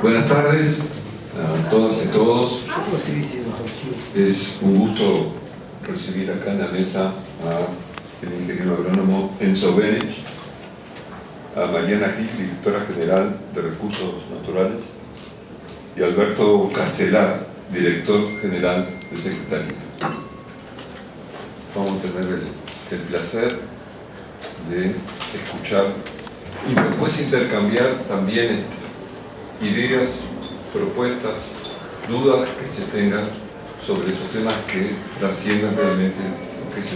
Buenas tardes a todas y todos. Es un gusto recibir acá en la mesa al ingeniero agrónomo Enzo Benech, a Mariana Gil, directora general de Recursos Naturales, y Alberto Castelar, director general de Secretaría. Vamos a tener el placer de escuchar y después intercambiar también ideas, propuestas, dudas que se tengan sobre estos temas que trasciendan realmente lo que es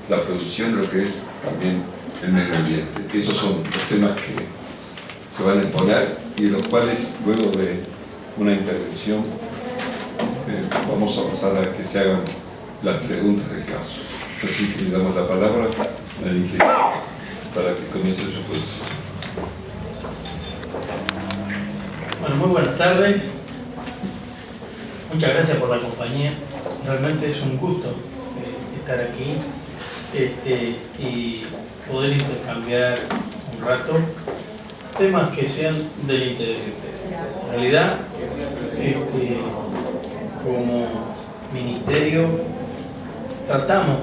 la producción, lo que es también el medio ambiente. Esos son los temas que se van a exponer y de los cuales luego de una intervención vamos a pasar a que se hagan las preguntas del caso. Así que le damos la palabra al ingeniero para que comience su exposición. Bueno, muy buenas tardes. Muchas gracias por la compañía. Realmente es un gusto estar aquí y poder intercambiar un rato temas que sean del interés de ustedes. En realidad, como ministerio, tratamos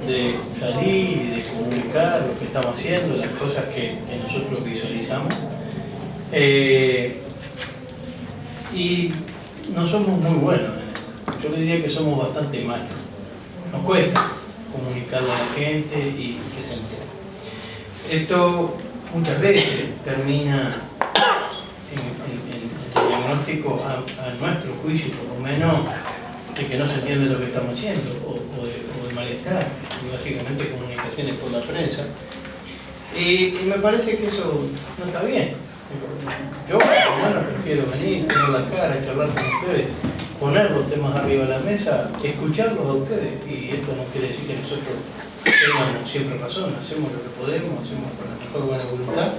de salir y de comunicar lo que estamos haciendo, las cosas que nosotros visualizamos. Y no somos muy buenos en esto. Yo le diría que somos bastante malos. Nos cuesta comunicarle a la gente y que se entere. Esto muchas veces termina en el diagnóstico, a nuestro juicio por lo menos, de que no se entiende lo que estamos haciendo o de malestar, y básicamente comunicaciones por la prensa. Y me parece que eso no está bien. Yo, bueno, prefiero venir, tener la cara, charlar con ustedes, poner los temas arriba de la mesa, escucharlos a ustedes. Y esto no quiere decir que nosotros tengamos siempre razón, hacemos lo que podemos, hacemos con la mejor buena voluntad.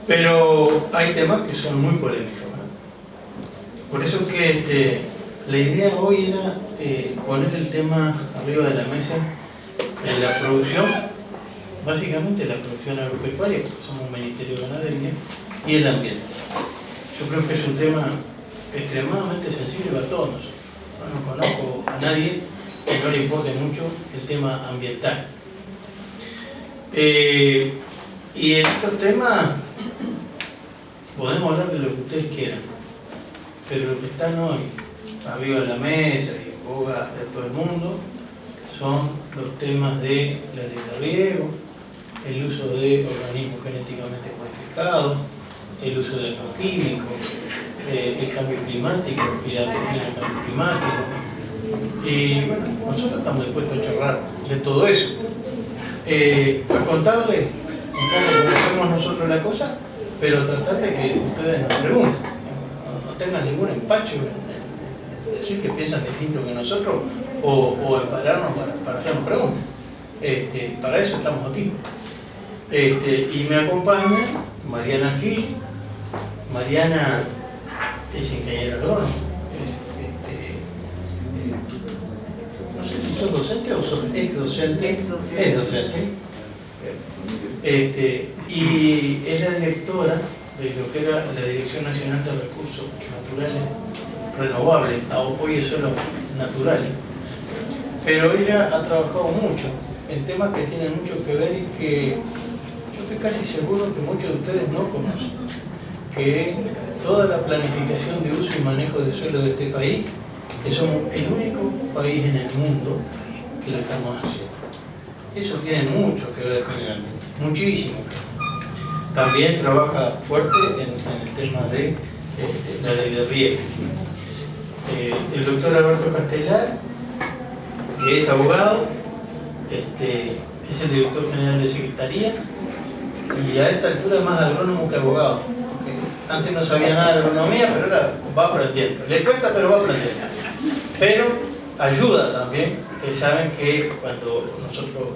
Pero hay temas que son muy polémicos, ¿no? Por eso que la idea hoy era poner el tema arriba de la mesa en la producción. Básicamente la producción agropecuaria, porque somos un ministerio de ganadería, y el ambiente. Yo creo que es un tema extremadamente sensible para todos nosotros. No conozco a nadie que no le importe mucho el tema ambiental. Y en estos temas podemos hablar de lo que ustedes quieran, pero lo que están hoy arriba de la mesa y en boga de todo el mundo son los temas de la ley de riego, el uso de organismos genéticamente modificados, el uso de agroquímicos, el cambio climático, el cambio climático. Y bueno, nosotros estamos dispuestos a charlar de todo eso. A contarles cómo hacemos nosotros la cosa, pero tratar de que ustedes nos pregunten. No tengan ningún empacho en decir que piensan distinto que nosotros o en pararnos para hacernos preguntas. Para eso estamos aquí. Y me acompaña Mariana Gil. Mariana es ingeniera agrónoma. No sé si sos docente o sos ex-docente. Es docente. Y es la directora de lo que era la Dirección Nacional de Recursos Naturales Renovables. Hoy es solo naturales. Pero ella ha trabajado mucho en temas que tienen mucho que ver y que yo estoy casi seguro que muchos de ustedes no conocen, que es toda la planificación de uso y manejo de suelo de este país, que somos el único país en el mundo que lo estamos haciendo. Eso tiene mucho que ver con el ambiente, muchísimo. También trabaja fuerte en el tema de la ley de riego. El doctor Alberto Castelar, que es abogado, es el director general de Secretaría y a esta altura es más agrónomo que abogado. Antes no sabía nada de agronomía, pero ahora va aprendiendo. Le cuesta, pero va aprendiendo. Pero ayuda también, que saben que cuando nosotros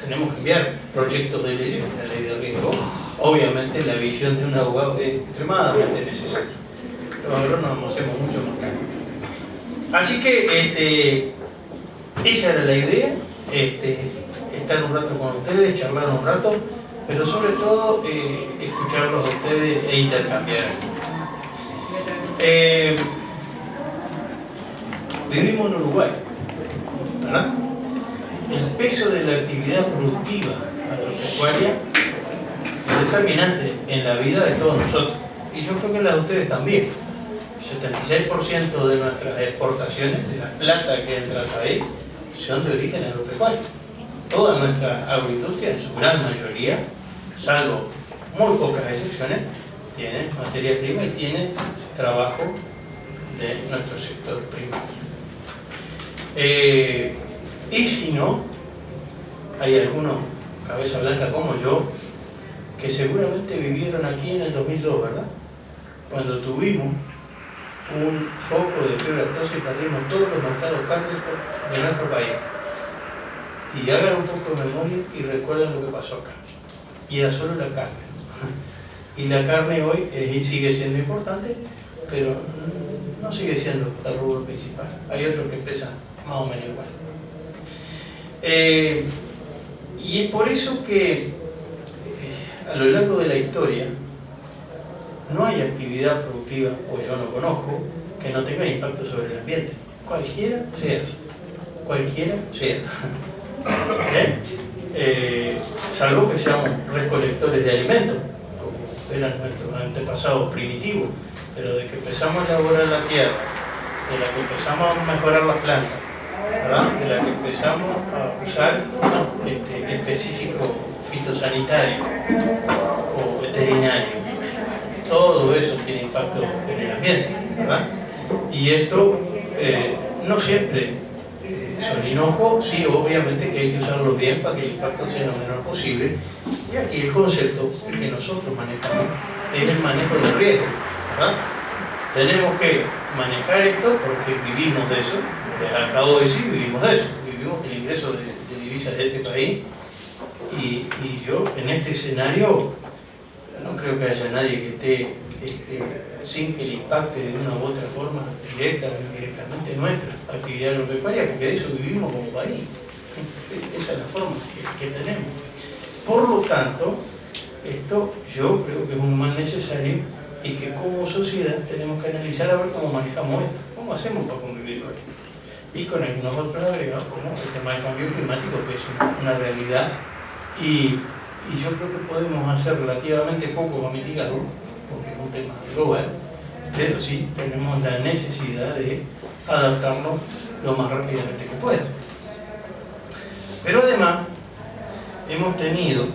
tenemos que enviar proyectos de ley, la ley de riego, obviamente la visión de un abogado es extremadamente necesaria. Los agrónomos hacemos mucho más cambio. Así que esa era la idea, estar un rato con ustedes, charlar un rato, pero sobre todo escucharlos a ustedes e intercambiar. Vivimos en Uruguay, ¿verdad? El peso de la actividad productiva agropecuaria es determinante en la vida de todos nosotros. Y yo creo que la de ustedes también. El 76% de nuestras exportaciones, de la plata que entra al país, son de origen agropecuario. Toda nuestra agroindustria, en su gran mayoría, salvo muy pocas excepciones, tiene materia prima y tiene trabajo de nuestro sector primario. Y si no, hay algunos cabeza blanca como yo que seguramente vivieron aquí en el 2002, ¿verdad? Cuando tuvimos un foco de fiebre aftosa y perdimos todos los mercados cárnicos de nuestro país. Y hagan un poco de memoria y recuerden lo que pasó acá. Y era solo la carne. Y la carne hoy sigue siendo importante, pero no sigue siendo el rubro principal. Hay otros que pesan más o menos igual. Y es por eso que a lo largo de la historia no hay actividad productiva, o yo no conozco, que no tenga impacto sobre el ambiente. Cualquiera sea. Cualquiera sea. Salvo que seamos recolectores de alimentos, como eran nuestros antepasados primitivos, pero de que empezamos a elaborar la tierra, de la que empezamos a mejorar las plantas, ¿verdad? De la que empezamos a usar específicos fitosanitarios o veterinarios, todo eso tiene impacto en el ambiente, ¿verdad? Y esto no siempre son inocuos, sí, obviamente que hay que usarlo bien para que el impacto sea lo menor posible. Y aquí el concepto que nosotros manejamos es el manejo del riesgo, ¿verdad? Tenemos que manejar esto porque vivimos de eso, les acabo de decir, vivimos de eso, vivimos del ingreso de divisas de este país. Y yo en este escenario no creo que haya nadie que esté sin que le impacte de una u otra forma, directa o indirectamente, nuestra actividad agropecuaria, porque de eso vivimos como país. Esa es la forma que tenemos. Por lo tanto, esto yo creo que es un mal necesario y que como sociedad tenemos que analizar a ver cómo manejamos esto, cómo hacemos para convivir hoy. Y con algunos otros agregados, como el tema del cambio climático, que es una realidad, y yo creo que podemos hacer relativamente poco para mitigarlo, porque es un tema global, pero sí tenemos la necesidad de adaptarnos lo más rápidamente que pueda. Pero además, hemos tenido,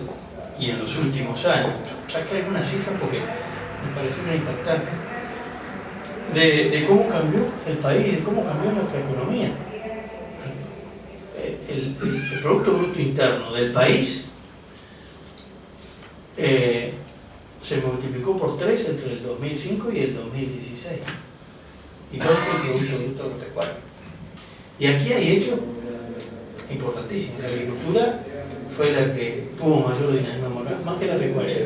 y en los últimos años, saqué algunas cifras porque me parecieron impactantes, de cómo cambió el país, de cómo cambió nuestra economía. El Producto Bruto Interno del país se multiplicó por 3 entre el 2005 y el 2016. Y todo esto el Producto Bruto Agropecuario. Y aquí hay hechos importantísimos. La agricultura fue la que tuvo mayor dinamismo, más que la pecuaria.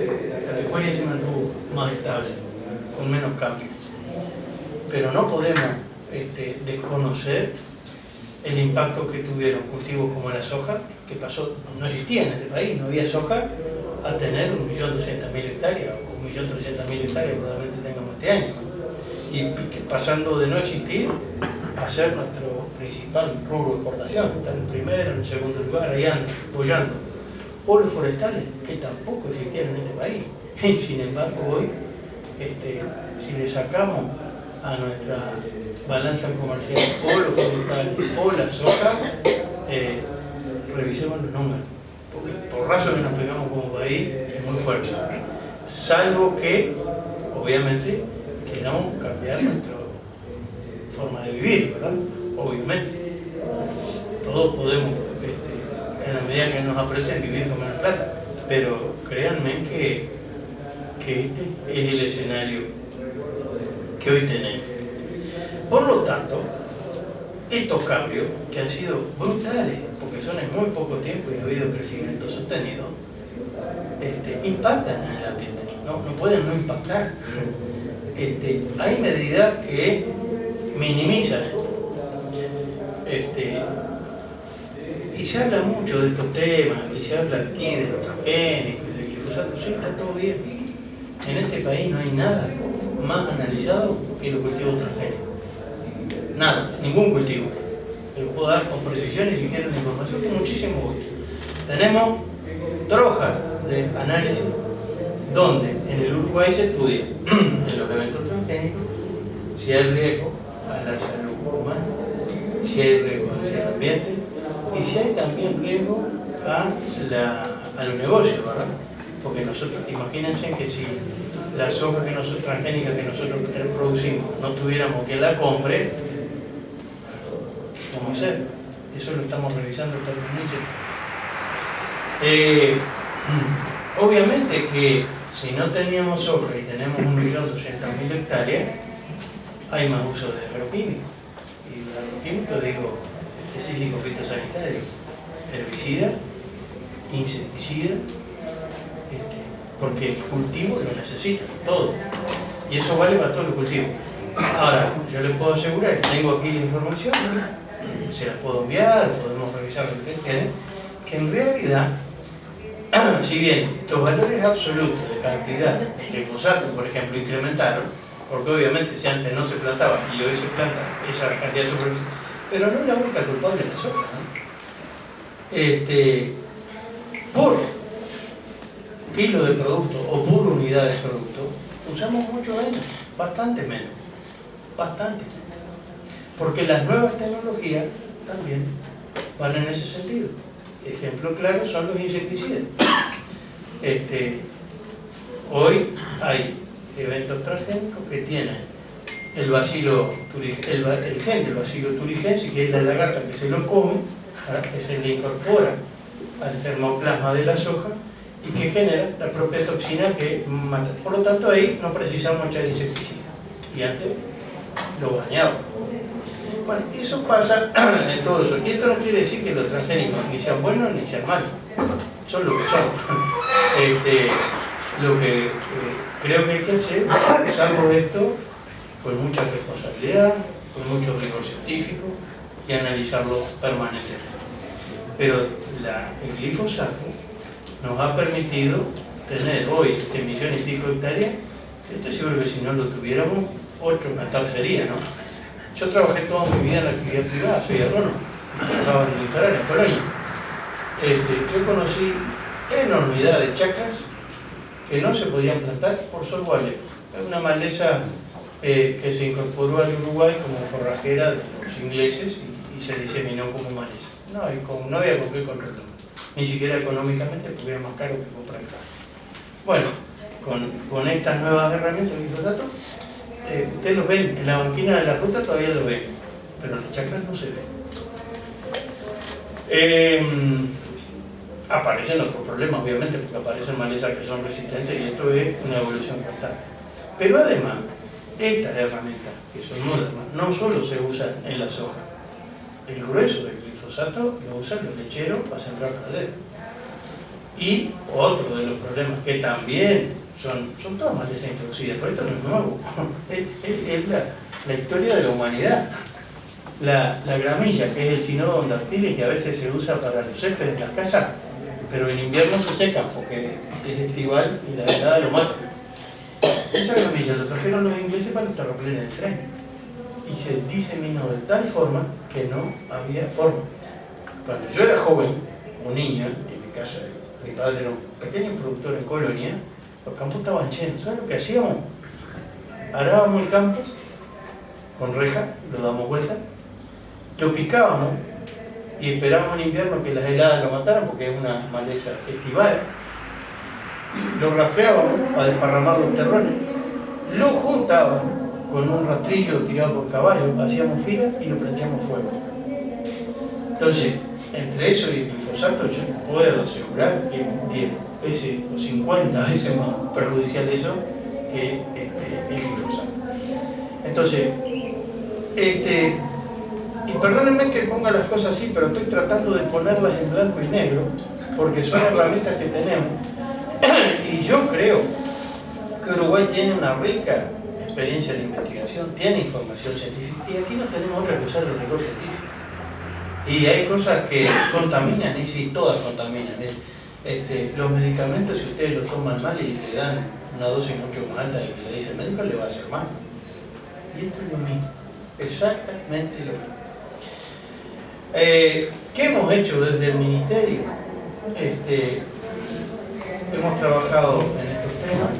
La pecuaria se mantuvo más estable, con menos cambios. Pero no podemos desconocer el impacto que tuvieron cultivos como la soja, que pasó, no existía en este país, no había soja, a tener 1.200.000 hectáreas, o 1.300.000 hectáreas probablemente tengamos este año. Y que pasando de no existir a ser nuestro principal rubro de exportación, está en primero, en segundo lugar, ahí anda, apoyando. O los forestales, que tampoco existían en este país. Y sin embargo hoy, si le sacamos a nuestra balanza comercial o los forestales o la soja, revisemos los números. Porque por razón que nos pegamos como país es muy fuerte. Salvo que, obviamente, queramos cambiar nuestra forma de vivir, ¿verdad? Obviamente. Todos podemos, en la medida que nos aprecien, vivir con menos plata. Pero créanme que este es el escenario que hoy tenemos. Por lo tanto, estos cambios, que han sido brutales, porque son en muy poco tiempo y ha habido crecimiento sostenido, impactan en el ambiente. No pueden no impactar. Hay medidas que minimizan esto. Y se habla mucho de estos temas, y se habla aquí de los transgénicos, de glifosato, sí, está todo bien. En este país no hay nada más analizado que los cultivos transgénicos. Nada, ningún cultivo. Lo puedo dar con precisión y si quieren la información con muchísimo gusto. Tenemos trojas de análisis donde en el Uruguay se estudia en los eventos transgénicos si hay riesgo a la salud humana, si hay riesgo hacia el ambiente y si hay también riesgo a los negocios, ¿verdad? Porque nosotros, imagínense que si la soja transgénica que nosotros producimos no tuviéramos quien la compre, ¿cómo hacer? Eso lo estamos revisando permanentemente. Obviamente que si no teníamos soja y tenemos 1.200.000 hectáreas, hay más uso de agroquímicos. Y los agroquímicos, digo, específicos fitosanitarios, herbicida, insecticida, porque el cultivo lo necesita, todo. Y eso vale para todos los cultivos. Ahora, yo les puedo asegurar, tengo aquí la información, se las puedo enviar, podemos revisar lo que ustedes quieren, que en realidad, si bien los valores absolutos de cantidad de glifosato, por ejemplo, incrementaron, porque obviamente si antes no se plantaba y hoy se planta esa cantidad de superficie, pero no es la única culpable de la soja, ¿no? Por kilo de producto o por unidad de producto, usamos mucho menos, bastante menos, bastante. Porque las nuevas tecnologías también van en ese sentido. Ejemplo claro son los insecticidas. Hoy hay eventos transgénicos que tienen el gen del bacilo thuringiensis, que es la lagarta que se lo come, que se le incorpora al termoplasma de la soja y que genera la propia toxina que mata. Por lo tanto, ahí no precisamos echar insecticida. Y antes lo bañaba. Bueno, eso pasa en todo eso. Y esto no quiere decir que los transgénicos ni sean buenos ni sean malos. Son lo que son. Lo que creo que hay que hacer es usar esto con mucha responsabilidad, con mucho rigor científico y analizarlo permanentemente. Pero el glifosato nos ha permitido tener hoy millones y pico de hectáreas. Estoy seguro que si no lo tuviéramos, otro natal sería, ¿no? Yo trabajé toda mi vida en la actividad privada, soy agrónomo, trabajaba en el litoral, en Colonia. Yo conocí enormidad de chacras que no se podían plantar por sol guardia. Es una maleza que se incorporó al Uruguay como forrajera de los ingleses y se diseminó como maleza. No había con qué controlarlo, ni siquiera económicamente, porque era más caro que comprar carne. Bueno, con estas nuevas herramientas de glifosato, ustedes los ven, en la banquina de la ruta todavía lo ven, pero en las chacras no se ven. Aparecen otros problemas, obviamente, porque aparecen malezas que son resistentes y esto es una evolución constante. Pero además, estas herramientas, que son modernas, no solo se usan en la soja. El grueso del glifosato lo usan los lecheros para sembrar praderas. Y otro de los problemas que también son todas malezas introducidas, pero esto no es nuevo, es la historia de la humanidad. La gramilla, que es el Sinodon dactylis, que a veces se usa para los céspedes de las casas, pero en invierno se secan porque es estival y la helada lo mata. Esa gramilla lo trajeron los ingleses para los terraplenes del tren y se diseminó de tal forma que no había forma. Cuando yo era joven, un niño, en mi casa, mi padre era un pequeño productor en Colonia, los campos estaban llenos. ¿Sabes lo que hacíamos? Arábamos el campo con reja, lo damos vuelta, lo picábamos y esperábamos en invierno que las heladas lo mataran porque es una maleza estival. Lo rastreábamos para desparramar los terrones, lo juntábamos con un rastrillo tirado por caballo, hacíamos fila y lo prendíamos fuego. Entonces, entre eso y el glifosato, yo puedo asegurar que 10 veces o 50 veces más perjudicial eso que el glifosato. Entonces, y perdónenme que ponga las cosas así, pero estoy tratando de ponerlas en blanco y negro, porque son herramientas que tenemos. Y yo creo que Uruguay tiene una rica experiencia de investigación, tiene información científica, y aquí no tenemos otra que usar el rigor científico. Y hay cosas que contaminan, y sí, todas contaminan. Los medicamentos, si ustedes los toman mal y le dan una dosis mucho más alta de que le dice el médico, le va a hacer mal. Y esto es lo mismo, exactamente lo mismo. ¿Qué hemos hecho desde el Ministerio? Hemos trabajado en estos temas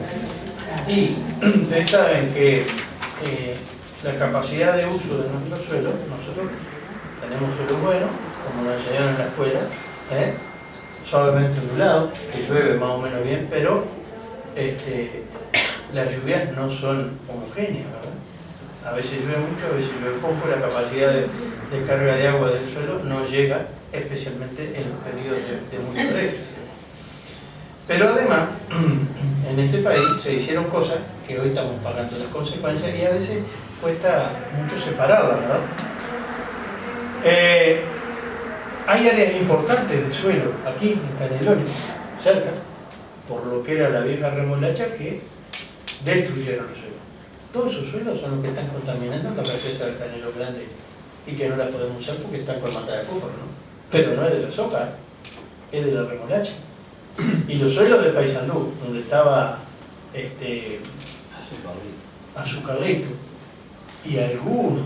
y ustedes saben que la capacidad de uso de nuestro suelo, nosotros tenemos suelo bueno, como nos enseñaron en la escuela, suavemente ondulado, que llueve más o menos bien, pero las lluvias no son homogéneas, ¿verdad? A veces llueve mucho, a veces llueve poco, la capacidad de carga de agua del suelo no llega, especialmente en los periodos de mucho déficit. Pero además, en este país se hicieron cosas que hoy estamos pagando las consecuencias y a veces cuesta mucho separarlas, ¿verdad? Hay áreas importantes de suelo aquí en Canelones, cerca, por lo que era la vieja remolacha, que destruyeron los suelos. Todos esos suelos son los que están contaminando la represa del Canelo Grande y que no la podemos usar porque están con mata de cúparo, ¿no? Pero no es de la soja, es de la remolacha. Y los suelos de Paysandú, donde estaba Azucarrito, y algunos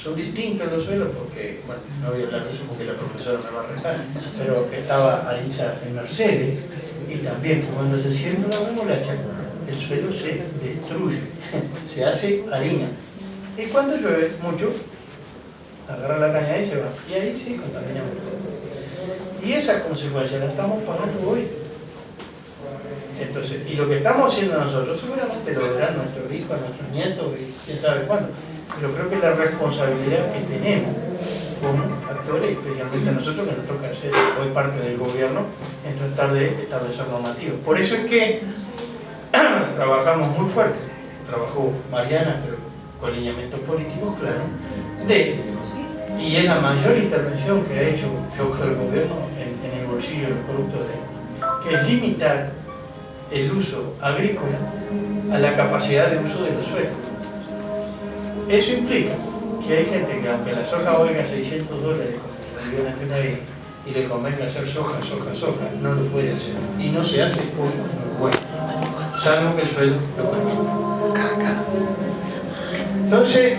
son distintos los suelos porque, bueno, no voy a hablar de eso porque la profesora me va a retar, pero estaba Aricha en Mercedes y también cuando se siembra la remolacha el suelo se destruye, se hace harina y cuando llueve mucho agarra la caña y se va y ahí sí contaminamos todo. Y esas consecuencias las estamos pagando hoy. Entonces, y lo que estamos haciendo nosotros seguramente lo verán nuestros hijos, nuestros nietos y quién sabe cuándo. Pero creo que la responsabilidad que tenemos como actores, especialmente a nosotros que nos toca ser hoy parte del gobierno, en tratar de establecer normativas. Por eso es que trabajamos muy fuerte. Trabajó Mariana, pero con lineamientos políticos, claro, y es la mayor intervención que ha hecho, yo creo, el gobierno en el bolsillo de los productores, que es limitar el uso agrícola a la capacidad de uso de los suelos. Eso implica que hay gente que aunque la soja valga $600, como se en este país, y le convenga hacer soja, no lo puede hacer. Y no se hace hoy en Uruguay, salvo que el suelo lo permita. Entonces,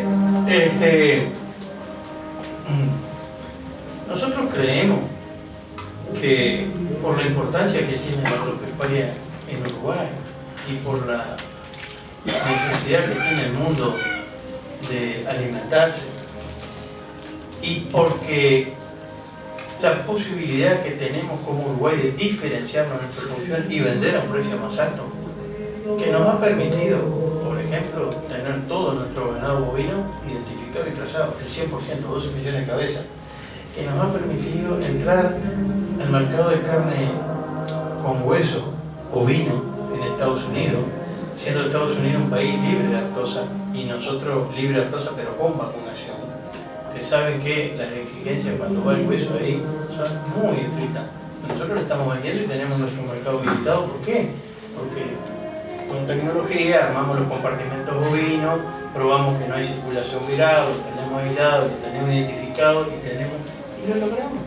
nosotros creemos que por la importancia que tiene la agropecuaria en Uruguay y por la necesidad que tiene el mundo de alimentarse y porque la posibilidad que tenemos como Uruguay de diferenciarnos en nuestra producción y vender a un precio más alto, que nos ha permitido, por ejemplo, tener todo nuestro ganado bovino identificado y trazado, el 100%, 12 millones de cabezas, que nos ha permitido entrar al mercado de carne con hueso ovino en Estados Unidos, siendo Estados Unidos un país libre de lactosa y nosotros libre de lactosa pero con vacunación. Ustedes saben que las exigencias cuando va el hueso ahí son muy estrictas. Nosotros le estamos vendiendo y tenemos nuestro mercado habilitado. ¿Por qué? Porque con tecnología armamos los compartimentos bovinos, probamos que no hay circulación viral, lo tenemos aislado, lo tenemos identificado y lo logramos.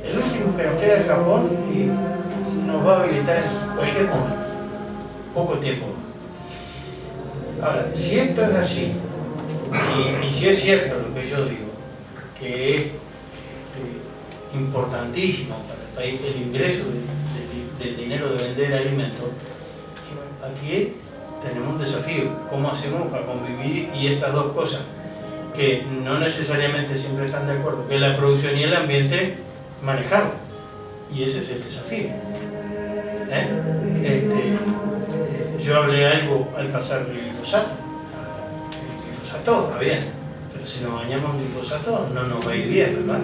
El último que nos queda es Japón y nos va a habilitar en cualquier momento, poco tiempo. Ahora, si esto es así, y si es cierto lo que yo digo, que es importantísimo para el país el ingreso del dinero de vender alimentos, aquí tenemos un desafío. ¿Cómo hacemos para convivir y estas dos cosas que no necesariamente siempre están de acuerdo, que es la producción y el ambiente, manejarlo? Y ese es el desafío. Yo hablé algo al pasar del glifosato. El glifosato está bien, pero si nos bañamos en glifosato no nos va a ir bien, ¿verdad?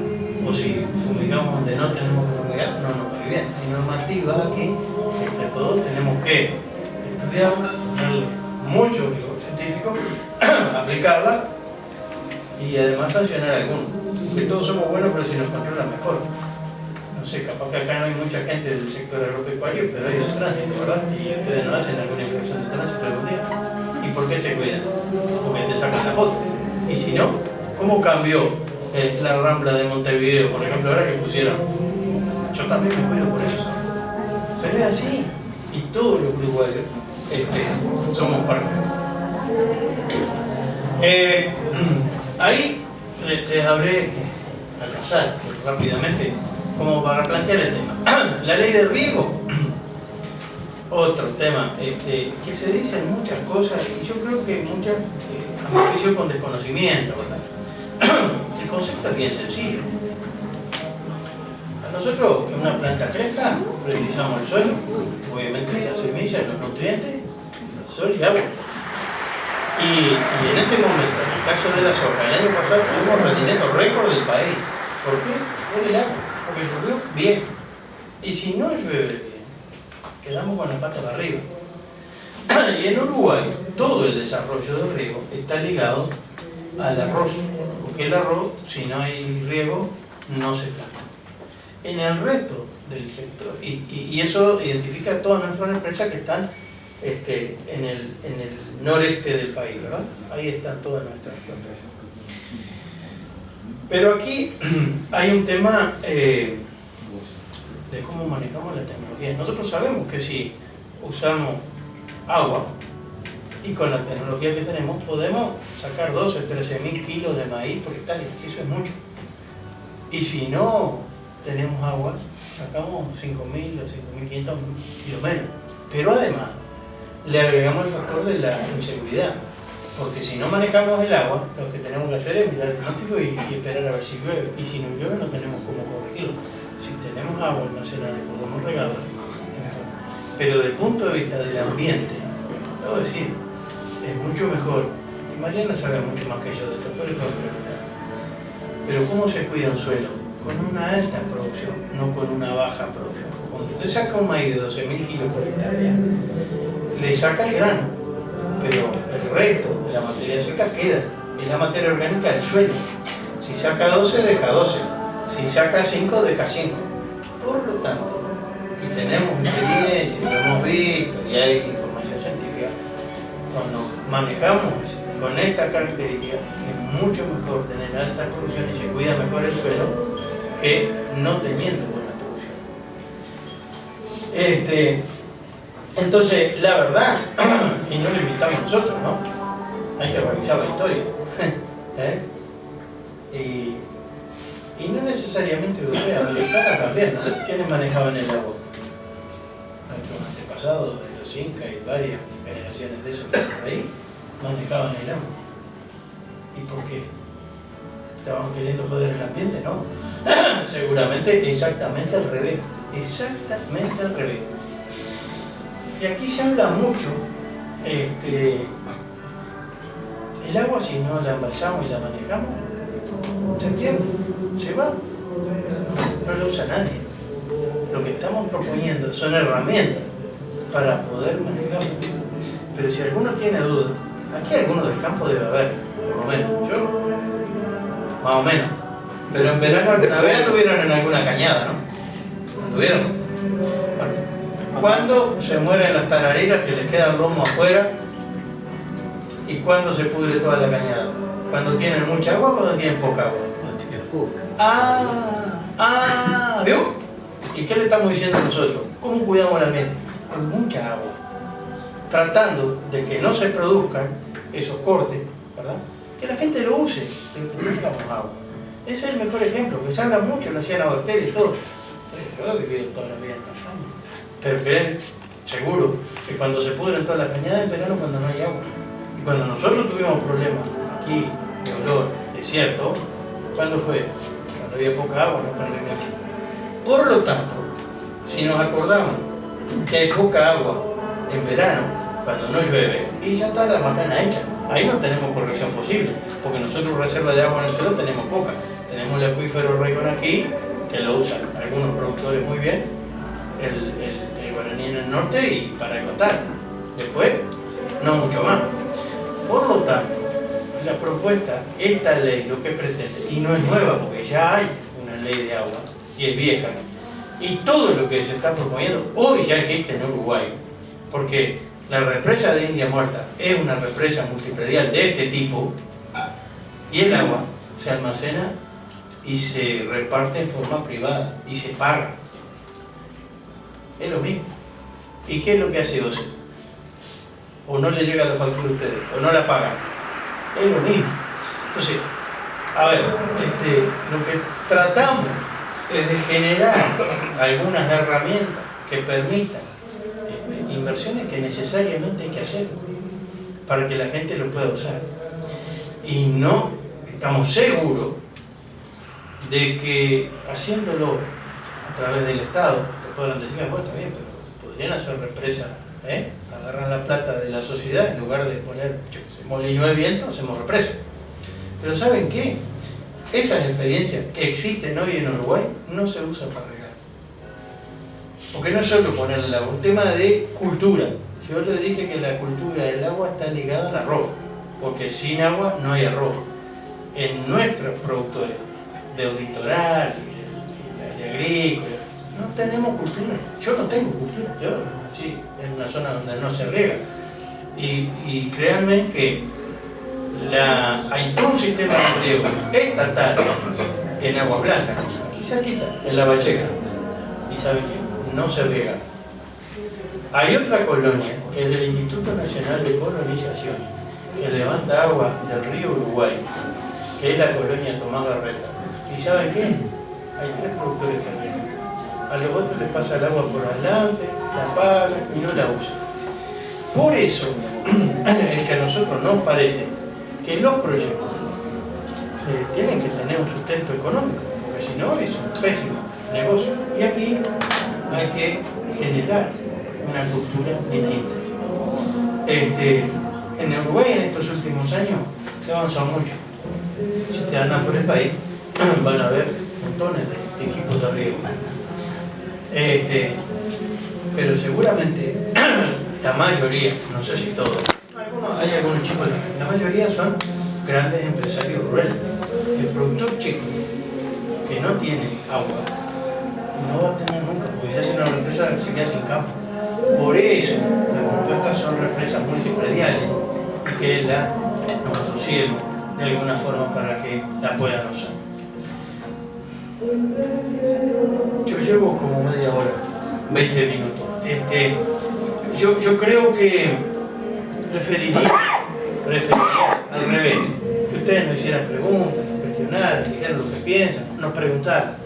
O si fumigamos donde no tenemos que fumigar, no nos va a ir bien. Hay normativa aquí, entre todos tenemos que estudiar, tenerle mucho rigor científico, aplicarla y además sancionar a algunos. Porque todos somos buenos, pero si nos controlan mejor. No sé, capaz que acá no hay mucha gente del sector agropecuario, pero hay del tránsito, ¿verdad? Y ustedes no hacen alguna infracción de tránsito algún día. ¿Y por qué se cuidan? Porque te sacan la foto. Y si no, ¿cómo cambió la Rambla de Montevideo, por ejemplo, ahora que pusieron? Yo también me cuido por eso. Pero es así. Y todos los uruguayos somos parte. Ahí les hablé al pasar rápidamente como para plantear el tema. La ley del riego, otro tema que se dicen muchas cosas y yo creo que muchas a mi juicio con desconocimiento, ¿verdad? El concepto es bien sencillo. A nosotros que una planta crezca precisamos el suelo, obviamente la semilla, los nutrientes, el sol y agua. Y en este momento, en el caso de la soja, el año pasado tuvimos rendimiento récord del país. ¿Por qué? Por el agua, porque llovió bien. Y si no llueve bien, quedamos con la pata para arriba. Y en Uruguay, todo el desarrollo del riego está ligado al arroz, porque el arroz, si no hay riego, no se planta. En el resto del sector, y eso identifica a todas nuestras empresas que están en el noreste del país, ¿verdad? Ahí están todas nuestras empresas. Pero aquí hay un tema de cómo manejamos la tecnología. Nosotros sabemos que si usamos agua y con la tecnología que tenemos podemos sacar 12, 13.000 kilos de maíz por hectárea. Eso es mucho. Y si no tenemos agua, sacamos 5.000 o 5.500 kilos menos. Pero además le agregamos el factor de la inseguridad, porque si no manejamos el agua, lo que tenemos que hacer es mirar el pronóstico y esperar a ver si llueve, y si no llueve no tenemos cómo corregirlo. Si tenemos agua almacenada y podemos regarla, es mejor. Pero desde el punto de vista del ambiente, debo decir, es mucho mejor, y Mariana sabe mucho más que yo de esto, pero puedo preguntar. Pero ¿cómo se cuida un suelo? Con una alta producción, no con una baja producción. Cuando usted saca un maíz de 12.000 kilos por hectárea, le saca el grano, pero el resto de la materia seca queda, es la materia orgánica del suelo. Si saca 12, deja 12, si saca 5, deja 5. Por lo tanto, y tenemos experiencia, y lo hemos visto, y hay información científica, cuando manejamos con esta característica, es mucho mejor tener alta producción y se cuida mejor el suelo que no teniendo buena producción. Entonces, la verdad, y no lo invitamos nosotros, ¿no? Hay que revisar la historia. Y no necesariamente europea, americana también, ¿no? ¿Quiénes manejaban el agua? Nuestros antepasados de los incas y varias generaciones de esos que por ahí manejaban el agua. ¿Y por qué? ¿Estaban queriendo joder el ambiente? No. Seguramente exactamente al revés. Exactamente al revés. Y aquí se habla mucho, el agua si no la embalsamos y la manejamos, se pierde, se va, no la usa nadie. Lo que estamos proponiendo son herramientas para poder manejarla. Pero si alguno tiene dudas, aquí algunos del campo debe haber, por lo menos, yo, más o menos. Pero en verano alguna vez anduvieron en alguna cañada, ¿no? ¿Anduvieron? Bueno. ¿Cuándo se mueren las tarareras que les queda el lomo afuera? ¿Y cuándo se pudre toda la cañada? ¿Cuando tienen mucha agua o cuando tienen poca agua? Cuando tienen poca. ¿Vio? ¿Y qué le estamos diciendo nosotros? ¿Cómo cuidamos el ambiente? Con mucha agua. Tratando de que no se produzcan esos cortes, ¿verdad? Que la gente lo use, pero que no tengamos agua. Ese es el mejor ejemplo, que se habla mucho, lo hacían las bacterias y todo. Yo he vivido toda la vida en campaña. Pero que seguro que cuando se pudren todas las cañadas en verano cuando no hay agua. Y cuando nosotros tuvimos problemas aquí de olor, desierto, ¿cuándo fue? Cuando había poca agua, no con remedio. Por lo tanto, si nos acordamos que hay poca agua en verano, cuando no llueve, y ya está la macana hecha, ahí no tenemos corrección posible, porque nosotros reserva de agua en el suelo tenemos poca. Tenemos el acuífero Raycon aquí, que lo usan algunos productores muy bien, el guaraní en el norte y para de contar. Después, no mucho más. Por lo tanto, la propuesta, esta ley lo que pretende, y no es nueva porque ya hay una ley de agua y es vieja, y todo lo que se está proponiendo hoy ya existe en Uruguay, porque la represa de India Muerta es una represa multipredial de este tipo y el agua se almacena y se reparte en forma privada y se paga. Es lo mismo. ¿Y qué es lo que hace OCE? o no le llega la factura a ustedes, o no la pagan. Es lo mismo. Entonces, a ver, lo que tratamos es de generar algunas herramientas que permitan inversiones que necesariamente hay que hacer para que la gente lo pueda usar. Y no estamos seguros de que haciéndolo a través del Estado, que podrán decir, bueno, está bien, pero podrían hacer represas, agarran la plata de la sociedad, en lugar de poner molino de viento, hacemos represas. Pero ¿saben qué? Esas experiencias que existen hoy en Uruguay no se usan para regar. Porque no es solo ponerle el agua, un tema de cultura. Yo les dije que la cultura del agua está ligada al arroz, porque sin agua no hay arroz. En nuestros productores del litoral, de agrícola, no tenemos cultura. Yo no tengo cultura, yo nací en una zona donde no se riega. Y créanme que hay un sistema de riego estatal en Agua Blanca, aquí cerquita, en La Valleja, y saben que no se riega. Hay otra colonia que es del Instituto Nacional de Colonización, que levanta agua del río Uruguay, que es la colonia Tomás Garreta. ¿Y saben qué? Hay 3 productores que riegan. A los otros les pasa el agua por adelante, la pagan y no la usan. Por eso es que a nosotros nos parece que los proyectos tienen que tener un sustento económico, porque si no es un pésimo negocio. Y aquí hay que generar una cultura distinta. En Uruguay en estos últimos años se ha avanzado mucho. Si te andan por el país van a ver montones de equipos de riego. Pero seguramente la mayoría, no sé si todos, hay algunos chicos, la mayoría son grandes empresarios rurales. El productor chico que no tiene agua no va a tener nunca, porque si hace una represa se queda sin campo. Por eso las propuestas son represas multiprediales y que nos asociemos de alguna forma para que la puedan usar. Yo llevo como media hora, 20 minutos. Yo creo que preferiría al revés, que ustedes nos hicieran preguntas, nos cuestionaran, dijeran lo que piensan, nos preguntaran.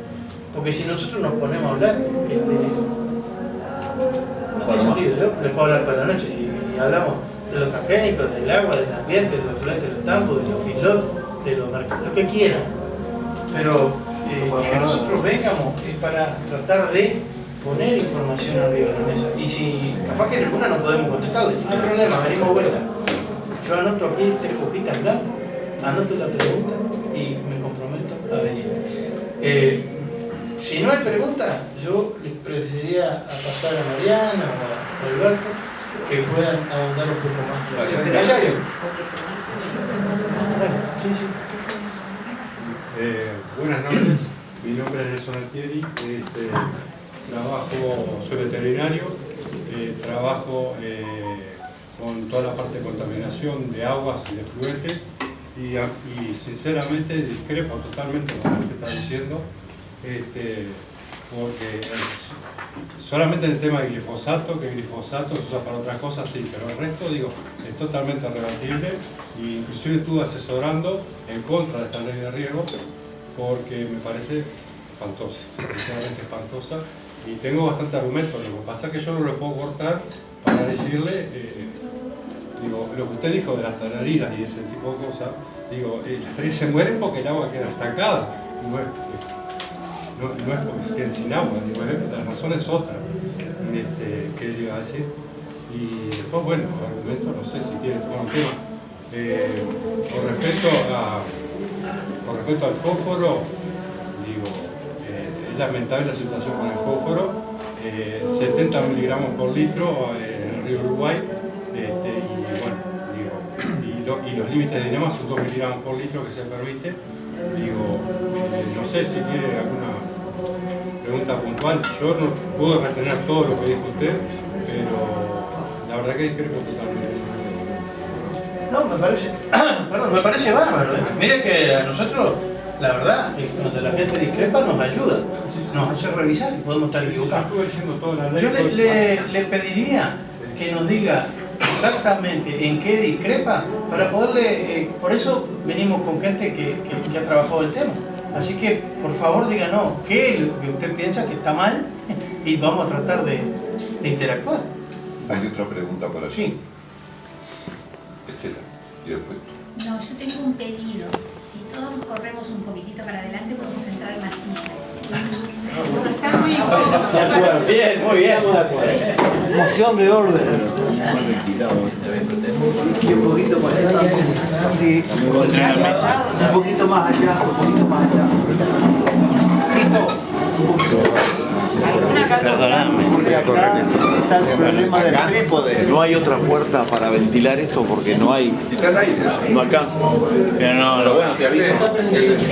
Porque si nosotros nos ponemos a hablar, no tiene sentido. Yo les puedo hablar para la noche y hablamos de los transgénicos, del agua, del ambiente, de los fluentes, de los tampos, de los feedlots, de los mercados, lo que quieran. Pero que nosotros vengamos es para tratar de poner información arriba de la mesa. Y si capaz que en alguna no podemos contestarle, no hay problema, venimos vuelta. Yo anoto aquí 3 hojitas blancas, anoto la pregunta y me comprometo a venir. Si no hay preguntas, yo les preferiría a pasar a Mariana o a Alberto que puedan ahondar un poco más. ¿Allá yo? Sí, sí. Buenas noches, mi nombre es Nelson Altieri, soy veterinario, trabajo con toda la parte de contaminación de aguas y de fluentes y sinceramente discrepo totalmente con lo que usted está diciendo, porque solamente en el tema de glifosato, que el glifosato se usa para otras cosas, sí, pero el resto, digo, es totalmente rebatible e inclusive estuve asesorando en contra de esta ley de riego porque me parece espantosa, sinceramente espantosa, y tengo bastante argumento. Lo que pasa es que yo no lo puedo cortar para decirle, digo, lo que usted dijo de las tarariras y ese tipo de cosas, digo, las tarariras se mueren porque el agua queda estancada, no es porque se queden sin agua, digo, la razón es otra, que le iba a decir. Y después, bueno, argumento, no sé si quiere tomar un tema. Con respecto al fósforo, digo, es lamentable la situación con el fósforo, 70 miligramos por litro en el río Uruguay, y los límites de dinema son 2 miligramos por litro que se permite. Digo, no sé si tiene alguna pregunta puntual. Yo no puedo retener todo lo que dijo usted, pero la verdad que discrepo totalmente. No, me parece bárbaro. Mira que a nosotros, la verdad, cuando la gente discrepa nos ayuda, nos hace revisar y podemos estar equivocados. Yo estuve leyendo toda la ley. Yo le pediría que nos diga exactamente en qué discrepa para poderle... por eso venimos con gente que ha trabajado el tema. Así que, por favor, díganos qué es lo que usted piensa que está mal y vamos a tratar de interactuar. Hay otra pregunta por allí. Sí. Estela, y después tú. No, yo tengo un pedido. Si todos nos corremos un poquitito para adelante, podemos entrar en las sillas. Está muy incómodo. Bien, muy bien. Moción de orden. Y un poquito más allá. Así. Un poquito más allá. Un poquito más allá. Perdóname, Porque acá está el problema del trípode. no hay otra puerta para ventilar esto porque no hay, Y está al aire. no alcanza. Pero no, Pero bueno, te aviso.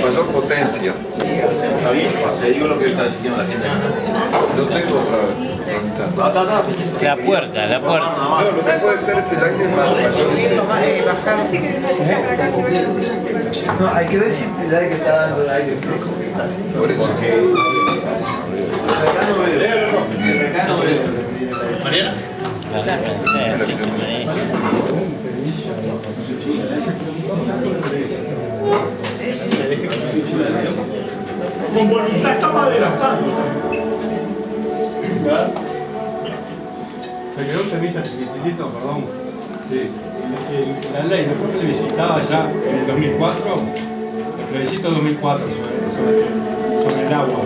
Mayor potencia. Está bien, te digo lo que está diciendo la gente. No tengo otra ventana. la puerta. No, lo que puede ser es el aire más mayor. No, hay que ver si el aire que está dando el aire fresco que está haciendo. Por eso. Acá no veo. Acá no veo. Mariana. Con voluntad estaba adelantando. Me quedó un temita chiquitito, perdón. Sí. La ley no fue plebiscitada ya en el 2004, el plebiscito 2004 sobre el agua.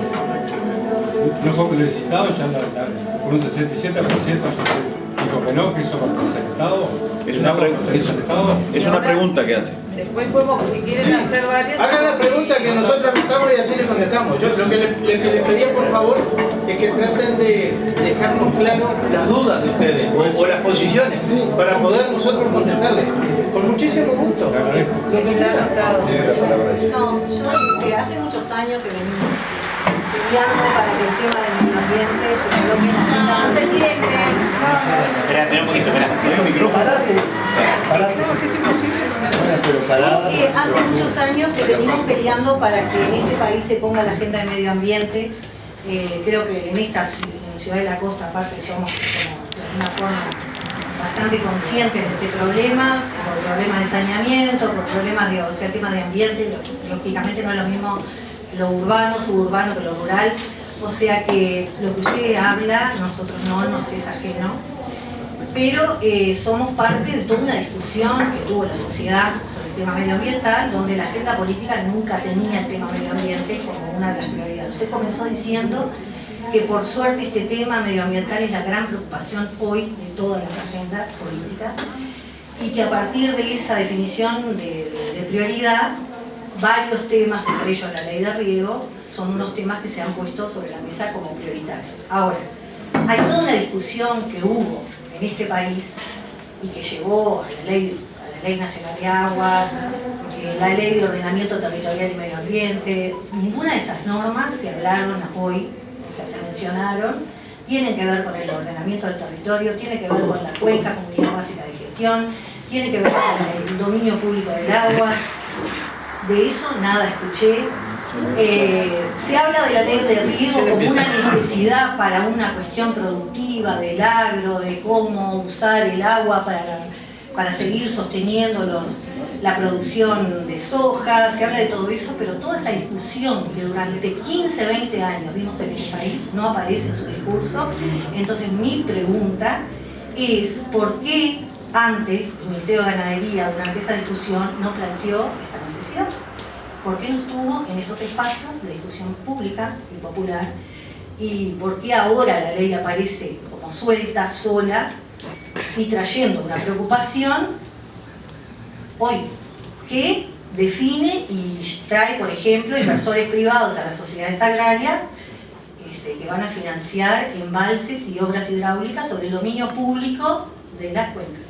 No fue plebiscitado ya por un 67% dijo que no, que eso pertenece al Estado. Es una pregunta que hace. Después podemos, si quieren hacer varias... Hagan la pregunta que nosotros preguntamos y así le contestamos. Yo lo que le pedía, por favor, es que traten de dejarnos claro las dudas de ustedes o las posiciones para poder nosotros contestarles. Con muchísimo gusto. Lo que quieran. No, yo hace muchos años que venimos peleando para que el tema del medio ambiente se coloque en la agenda. No se siente. Espera un poquito, Porque hace muchos años que venimos peleando para que en este país se ponga la agenda de medio ambiente. Creo que en esta ciudad de la costa, aparte, somos de alguna forma bastante conscientes de este problema, por problemas de saneamiento, por problemas de, o sea, temas de ambiente, lógicamente no es lo mismo lo urbano, suburbano que lo rural, o sea que lo que usted habla, nosotros no nos es ajeno, pero somos parte de toda una discusión que tuvo la sociedad sobre el tema medioambiental, donde la agenda política nunca tenía el tema medio ambiente como una de las prioridades. Usted comenzó diciendo que por suerte este tema medioambiental es la gran preocupación hoy de todas las agendas políticas y que a partir de esa definición de prioridad, varios temas, entre ellos la ley de riego, son unos temas que se han puesto sobre la mesa como prioritarios. Ahora, hay toda una discusión que hubo en este país y que llevó a la Ley Nacional de Aguas, la Ley de Ordenamiento Territorial y Medio Ambiente. Ninguna de esas normas se hablaron hoy, o sea, se mencionaron, tienen que ver con el ordenamiento del territorio, tiene que ver con la cuenca como unidad básica de gestión, tiene que ver con el dominio público del agua. De eso nada escuché. Se habla de la ley de riego como una necesidad para una cuestión productiva del agro, de cómo usar el agua para seguir sosteniendo la producción de soja. Se habla de todo eso, pero toda esa discusión que durante 15, 20 años vimos en este país no aparece en su discurso. Entonces mi pregunta es ¿por qué antes el Ministerio de Ganadería durante esa discusión no planteó esta necesidad? ¿Por qué no estuvo en esos espacios de discusión pública y popular? ¿Y por qué ahora la ley aparece como suelta, sola y trayendo una preocupación hoy que define y trae, por ejemplo, inversores privados a las sociedades agrarias que van a financiar embalses y obras hidráulicas sobre el dominio público de las cuencas?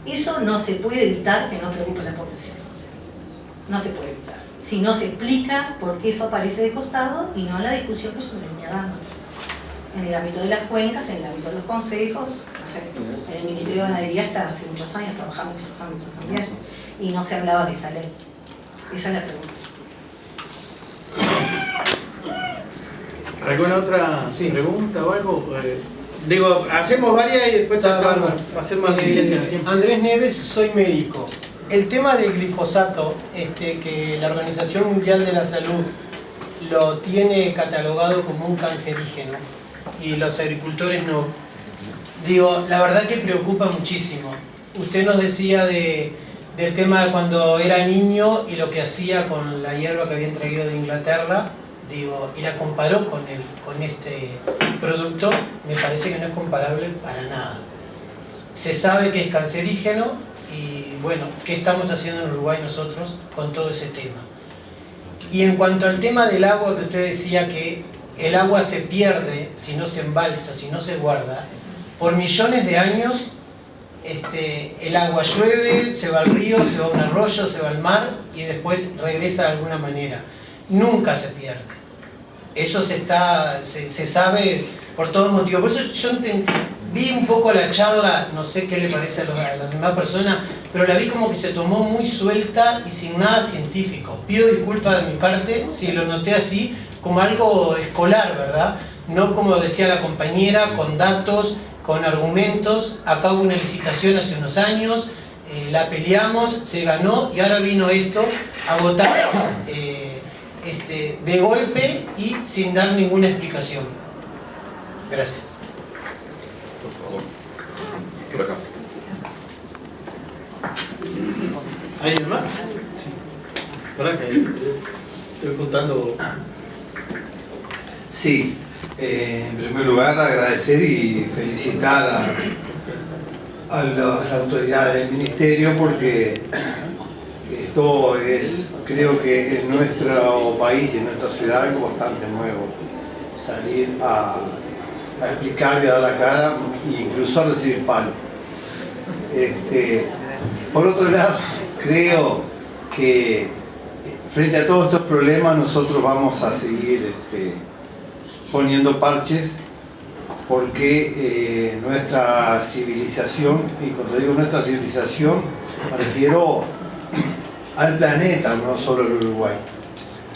Eso no se puede evitar que no preocupe a la población. No se puede evitar. Si no se explica por qué eso aparece de costado y no la discusión que se venía dando. En el ámbito de las cuencas, en el ámbito de los consejos, no sé, en el Ministerio de Ganadería está hace muchos años trabajando en estos ámbitos también y no se hablaba de esta ley. Esa es la pregunta. ¿Alguna otra pregunta o algo? Digo, hacemos varias y después tratamos para ser más eficiente en el tiempo. Andrés Neves, soy médico. El tema del glifosato, que la Organización Mundial de la Salud lo tiene catalogado como un cancerígeno y los agricultores no. Digo, la verdad que preocupa muchísimo. Usted nos decía del tema de cuando era niño y lo que hacía con la hierba que habían traído de Inglaterra, digo, y la comparó con este producto. Me parece que no es comparable para nada. Se sabe que es cancerígeno y bueno, ¿qué estamos haciendo en Uruguay nosotros con todo ese tema? Y en cuanto al tema del agua, que usted decía que el agua se pierde si no se embalsa, si no se guarda, por millones de años el agua llueve, se va al río, se va a un arroyo, se va al mar y después regresa de alguna manera. Nunca se pierde. Eso se sabe por todos motivos. Por eso yo vi un poco la charla, no sé qué le parece a las demás personas, pero la vi como que se tomó muy suelta y sin nada científico. Pido disculpas de mi parte si lo noté así, como algo escolar, ¿verdad? No como decía la compañera, con datos, con argumentos. Acá hubo una licitación hace unos años, la peleamos, se ganó y ahora vino esto a votar de golpe y sin dar ninguna explicación. Gracias. Por acá. ¿Alguien más? Sí. ¿Para que estoy contando? Sí, en primer lugar agradecer y felicitar a las autoridades del Ministerio porque esto es, creo que en nuestro país y en nuestra ciudad algo bastante nuevo, salir a explicar y a dar la cara e incluso a recibir palo. Por otro lado, creo que frente a todos estos problemas nosotros vamos a seguir poniendo parches porque nuestra civilización, y cuando digo nuestra civilización me refiero al planeta, no solo al Uruguay,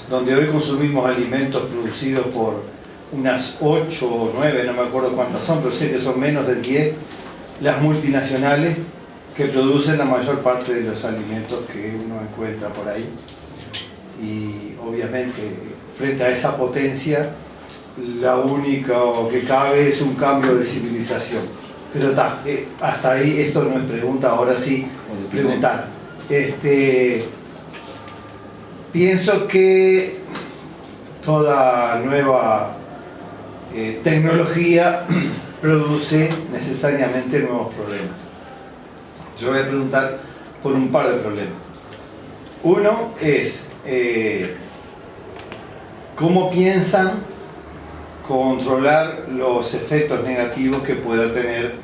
donde hoy consumimos alimentos producidos por unas 8 o 9, no me acuerdo cuántas son, pero sé que son menos de 10 las multinacionales que producen la mayor parte de los alimentos que uno encuentra por ahí. Y obviamente frente a esa potencia la única que cabe es un cambio de civilización. Pero hasta ahí, esto no es pregunta, ahora sí preguntar. Pienso que toda nueva tecnología produce necesariamente nuevos problemas. Yo voy a preguntar por un par de problemas. Uno es ¿cómo piensan controlar los efectos negativos que pueda tener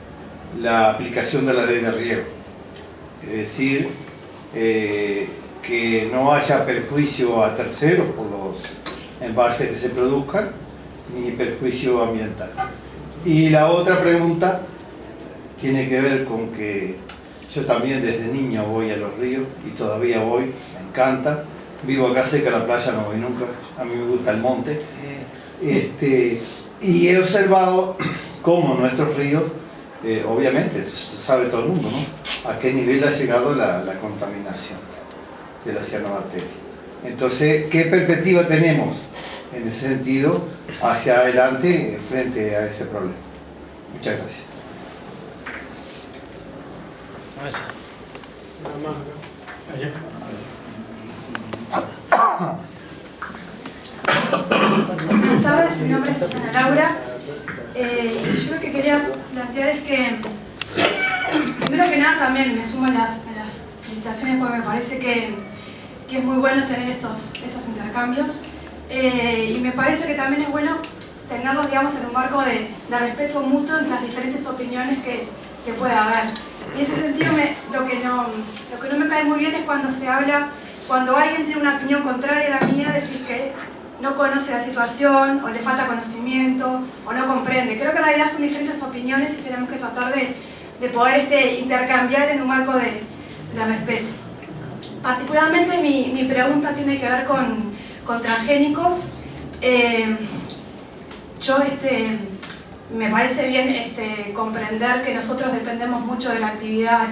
la aplicación de la ley de riego? Es decir, que no haya perjuicio a terceros por los embalses que se produzcan, ni perjuicio ambiental. Y la otra pregunta tiene que ver con que yo también desde niño voy a los ríos y todavía voy, me encanta. Vivo acá cerca de la playa, no voy nunca, a mí me gusta el monte. Y he observado cómo nuestros ríos, obviamente, sabe todo el mundo, ¿no?, a qué nivel ha llegado la contaminación de la cianobacteria. Entonces, ¿qué perspectiva tenemos en ese sentido hacia adelante frente a ese problema? Muchas gracias. Buenas tardes, mi nombre es Ana Laura. Yo lo que quería plantear es que, primero que nada, también me sumo a las felicitaciones porque me parece que es muy bueno tener estos intercambios. Y me parece que también es bueno tenerlos, digamos, en un marco de respeto mutuo entre las diferentes opiniones que pueda haber. Y en ese sentido, lo que no me cae muy bien es cuando se habla, cuando alguien tiene una opinión contraria a la mía, decir que no conoce la situación, o le falta conocimiento, o no comprende. Creo que en realidad son diferentes opiniones y tenemos que tratar de poder intercambiar en un marco de respeto. Particularmente mi pregunta tiene que ver con transgénicos. Yo me parece bien comprender que nosotros dependemos mucho de la actividad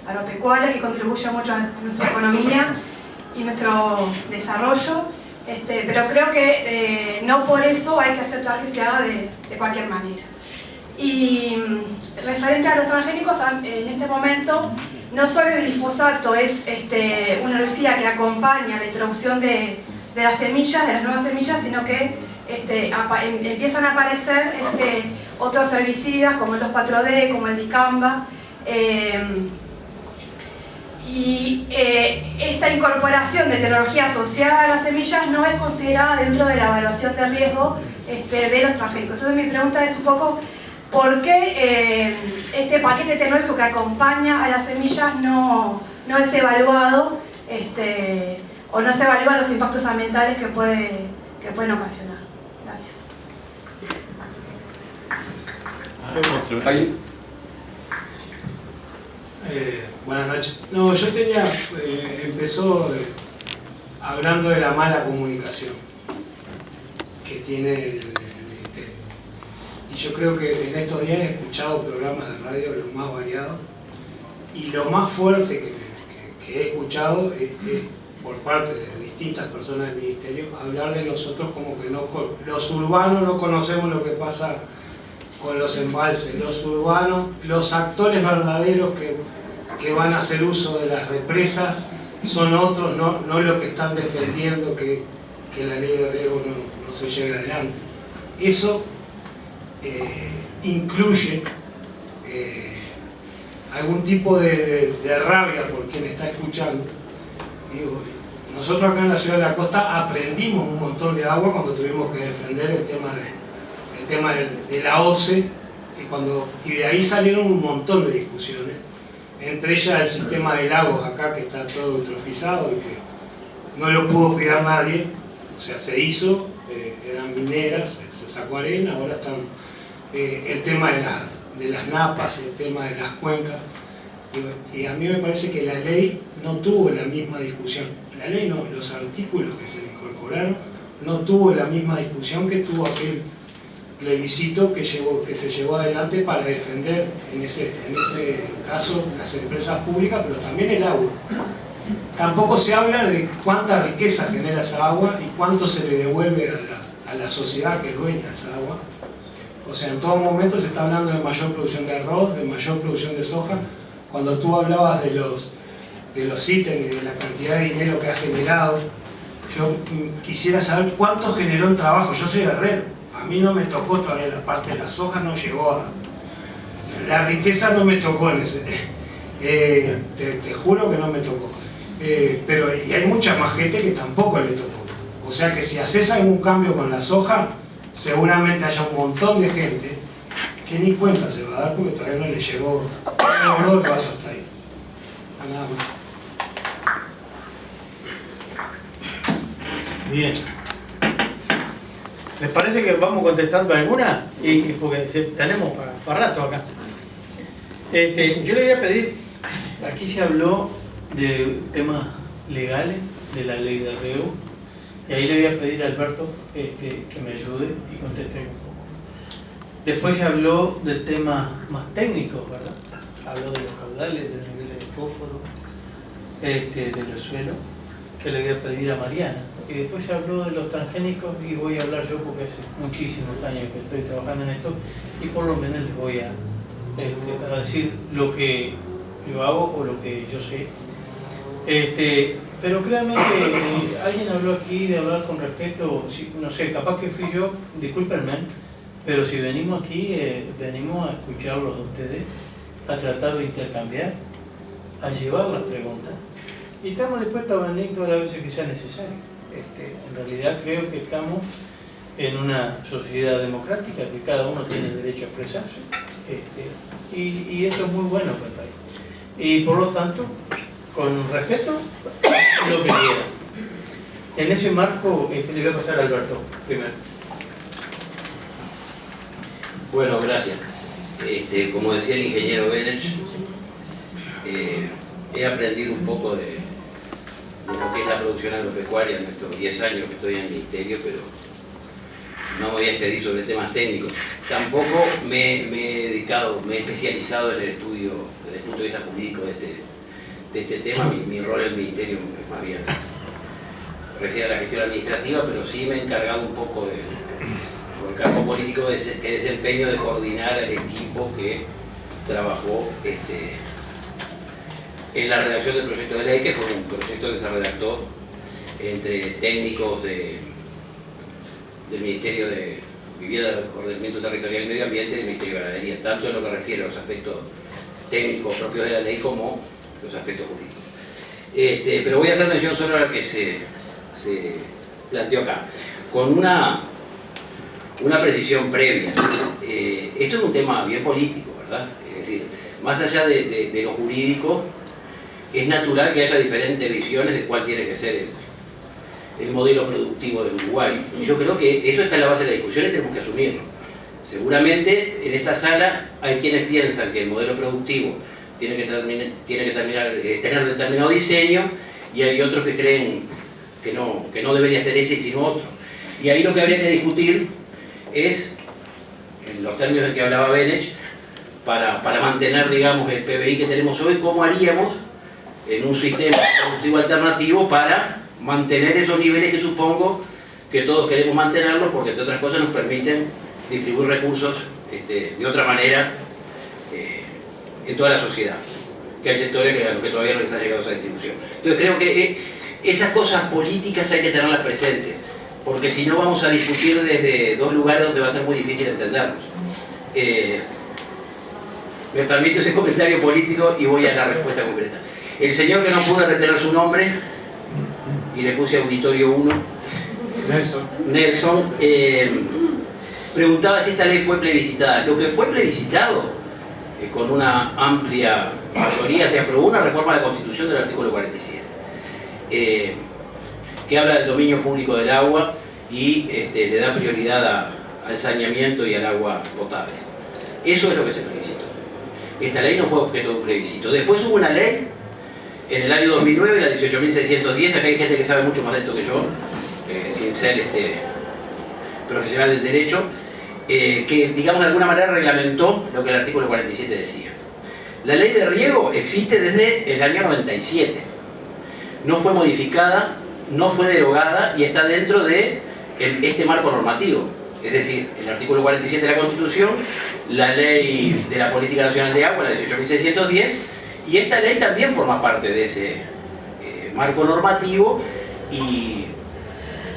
agropecuaria, que contribuye mucho a nuestra economía y nuestro desarrollo, pero creo que no por eso hay que aceptar que se haga de cualquier manera. Y referente a los transgénicos, en este momento no solo el glifosato es una herbicida que acompaña la introducción de las semillas, de las nuevas semillas, sino que empiezan a aparecer otros herbicidas como el 2,4-D, como el dicamba, y esta incorporación de tecnología asociada a las semillas no es considerada dentro de la evaluación de riesgo de los transgénicos. Entonces mi pregunta es un poco, ¿por qué este paquete tecnológico que acompaña a las semillas no es evaluado o no se evalúan los impactos ambientales que pueden ocasionar? Gracias. Buenas noches. No, yo tenía, empezó hablando de la mala comunicación que tiene el Ministerio. Y yo creo que en estos días he escuchado programas de radio los más variados, y lo más fuerte que he escuchado es por parte de distintas personas del Ministerio hablar de nosotros como que los urbanos no conocemos lo que pasa con los embalses, los urbanos, los actores verdaderos que van a hacer uso de las represas son otros, no los que están defendiendo que la ley de riego no se lleve adelante. Eso incluye algún tipo de rabia por quien está escuchando. Digo, nosotros acá en la ciudad de la costa aprendimos un montón de agua cuando tuvimos que defender el tema de la OCE, y de ahí salieron un montón de discusiones, entre ellas el sistema de lagos acá, que está todo eutrofizado y que no lo pudo cuidar nadie. O sea, se hizo, eran mineras, se sacó arena, ahora están el tema de las napas, el tema de las cuencas, y a mí me parece que la ley no tuvo la misma discusión. La ley no, los artículos que se incorporaron no tuvo la misma discusión que tuvo aquel plebiscito que se llevó adelante para defender en ese caso las empresas públicas, pero también el agua. Tampoco se habla de cuánta riqueza genera esa agua y cuánto se le devuelve a la sociedad que dueña esa agua. O sea, en todo momento se está hablando de mayor producción de arroz, de mayor producción de soja. Cuando tú hablabas de los ítems y de la cantidad de dinero que ha generado, yo quisiera saber cuánto generó en trabajo. Yo soy guerrero. A mí no me tocó todavía la parte de la soja, no llegó a... La riqueza no me tocó en ese... te juro que no me tocó. Pero y hay mucha más gente que tampoco le tocó. O sea que si haces algún cambio con la soja, seguramente haya un montón de gente que ni cuenta se va a dar porque todavía no le llegó el paso hasta ahí. Nada más. Bien. ¿Les parece que vamos contestando alguna? Porque tenemos para rato acá. Yo le voy a pedir, aquí se habló de temas legales, de la ley de riego, y ahí le voy a pedir a Alberto que me ayude y conteste un poco. Después se habló de temas más técnicos, ¿verdad? Habló de los caudales, del nivel de fósforo, de los suelos, que le voy a pedir a Mariana. Y después se habló de los transgénicos, y voy a hablar yo porque hace muchísimos años que estoy trabajando en esto, y por lo menos les voy a decir lo que yo hago o lo que yo sé. Pero créanme que alguien habló aquí de hablar con respecto, no sé, capaz que fui yo, discúlpenme, pero si venimos aquí, venimos a escucharlos a ustedes, a tratar de intercambiar, a llevar las preguntas, y estamos dispuestos a venir todas las veces que sea necesario. En realidad creo que estamos en una sociedad democrática, que cada uno tiene derecho a expresarse, y eso es muy bueno para el país. Y por lo tanto, con respeto, lo que quiera. En ese marco, le voy a pasar a Alberto primero. Bueno, gracias. Como decía el ingeniero Vélez, he aprendido un poco de lo que es la producción agropecuaria en estos 10 años que estoy en el ministerio, pero no me voy a expedir sobre temas técnicos. Tampoco me he especializado en el estudio desde el punto de vista jurídico de este tema. Mi rol en el Ministerio es más bien refiere a la gestión administrativa, pero sí me he encargado un poco por el cargo político que desempeño de coordinar al equipo que trabajó en la redacción del proyecto de ley, que fue un proyecto que se redactó entre técnicos del Ministerio de Vivienda, Ordenamiento Territorial y Medio Ambiente y del Ministerio de Ganadería, tanto en lo que refiere a los aspectos técnicos propios de la ley como los aspectos jurídicos. Pero voy a hacer mención solo a lo que se planteó acá, con una precisión previa. Esto es un tema bien político, ¿verdad? Es decir, más allá de lo jurídico, es natural que haya diferentes visiones de cuál tiene que ser el modelo productivo de Uruguay. Y yo creo que eso está en la base de la discusión y tenemos que asumirlo. Seguramente en esta sala hay quienes piensan que el modelo productivo tiene que tener determinado diseño, y hay otros que creen que no debería ser ese sino otro. Y ahí lo que habría que discutir es, en los términos en que hablaba Benech, para mantener, digamos, el PBI que tenemos hoy, cómo haríamos en un sistema productivo alternativo para mantener esos niveles que supongo que todos queremos mantenerlos, porque entre otras cosas nos permiten distribuir recursos de otra manera en toda la sociedad, que hay sectores a los que todavía no les ha llegado esa distribución. Entonces creo que esas cosas políticas hay que tenerlas presentes, porque si no vamos a discutir desde dos lugares donde va a ser muy difícil entendernos. Me permito ese comentario político y voy a la respuesta concreta. El señor que no pude retener su nombre, y le puse Auditorio 1, Nelson, preguntaba si esta ley fue plebiscitada. Lo que fue plebiscitado, con una amplia mayoría, se aprobó una reforma de la Constitución del artículo 47, que habla del dominio público del agua y le da prioridad al saneamiento y al agua potable. Eso es lo que se plebiscitó. Esta ley no fue objeto de un plebiscito. Después hubo una ley en el año 2009, la 18.610, acá hay gente que sabe mucho más de esto que yo, sin ser profesional del derecho, que, digamos, de alguna manera reglamentó lo que el artículo 47 decía. La ley de riego existe desde el año 97. No fue modificada, no fue derogada y está dentro de este marco normativo. Es decir, el artículo 47 de la Constitución, la ley de la Política Nacional de Agua, la 18.610, y esta ley también forma parte de ese marco normativo y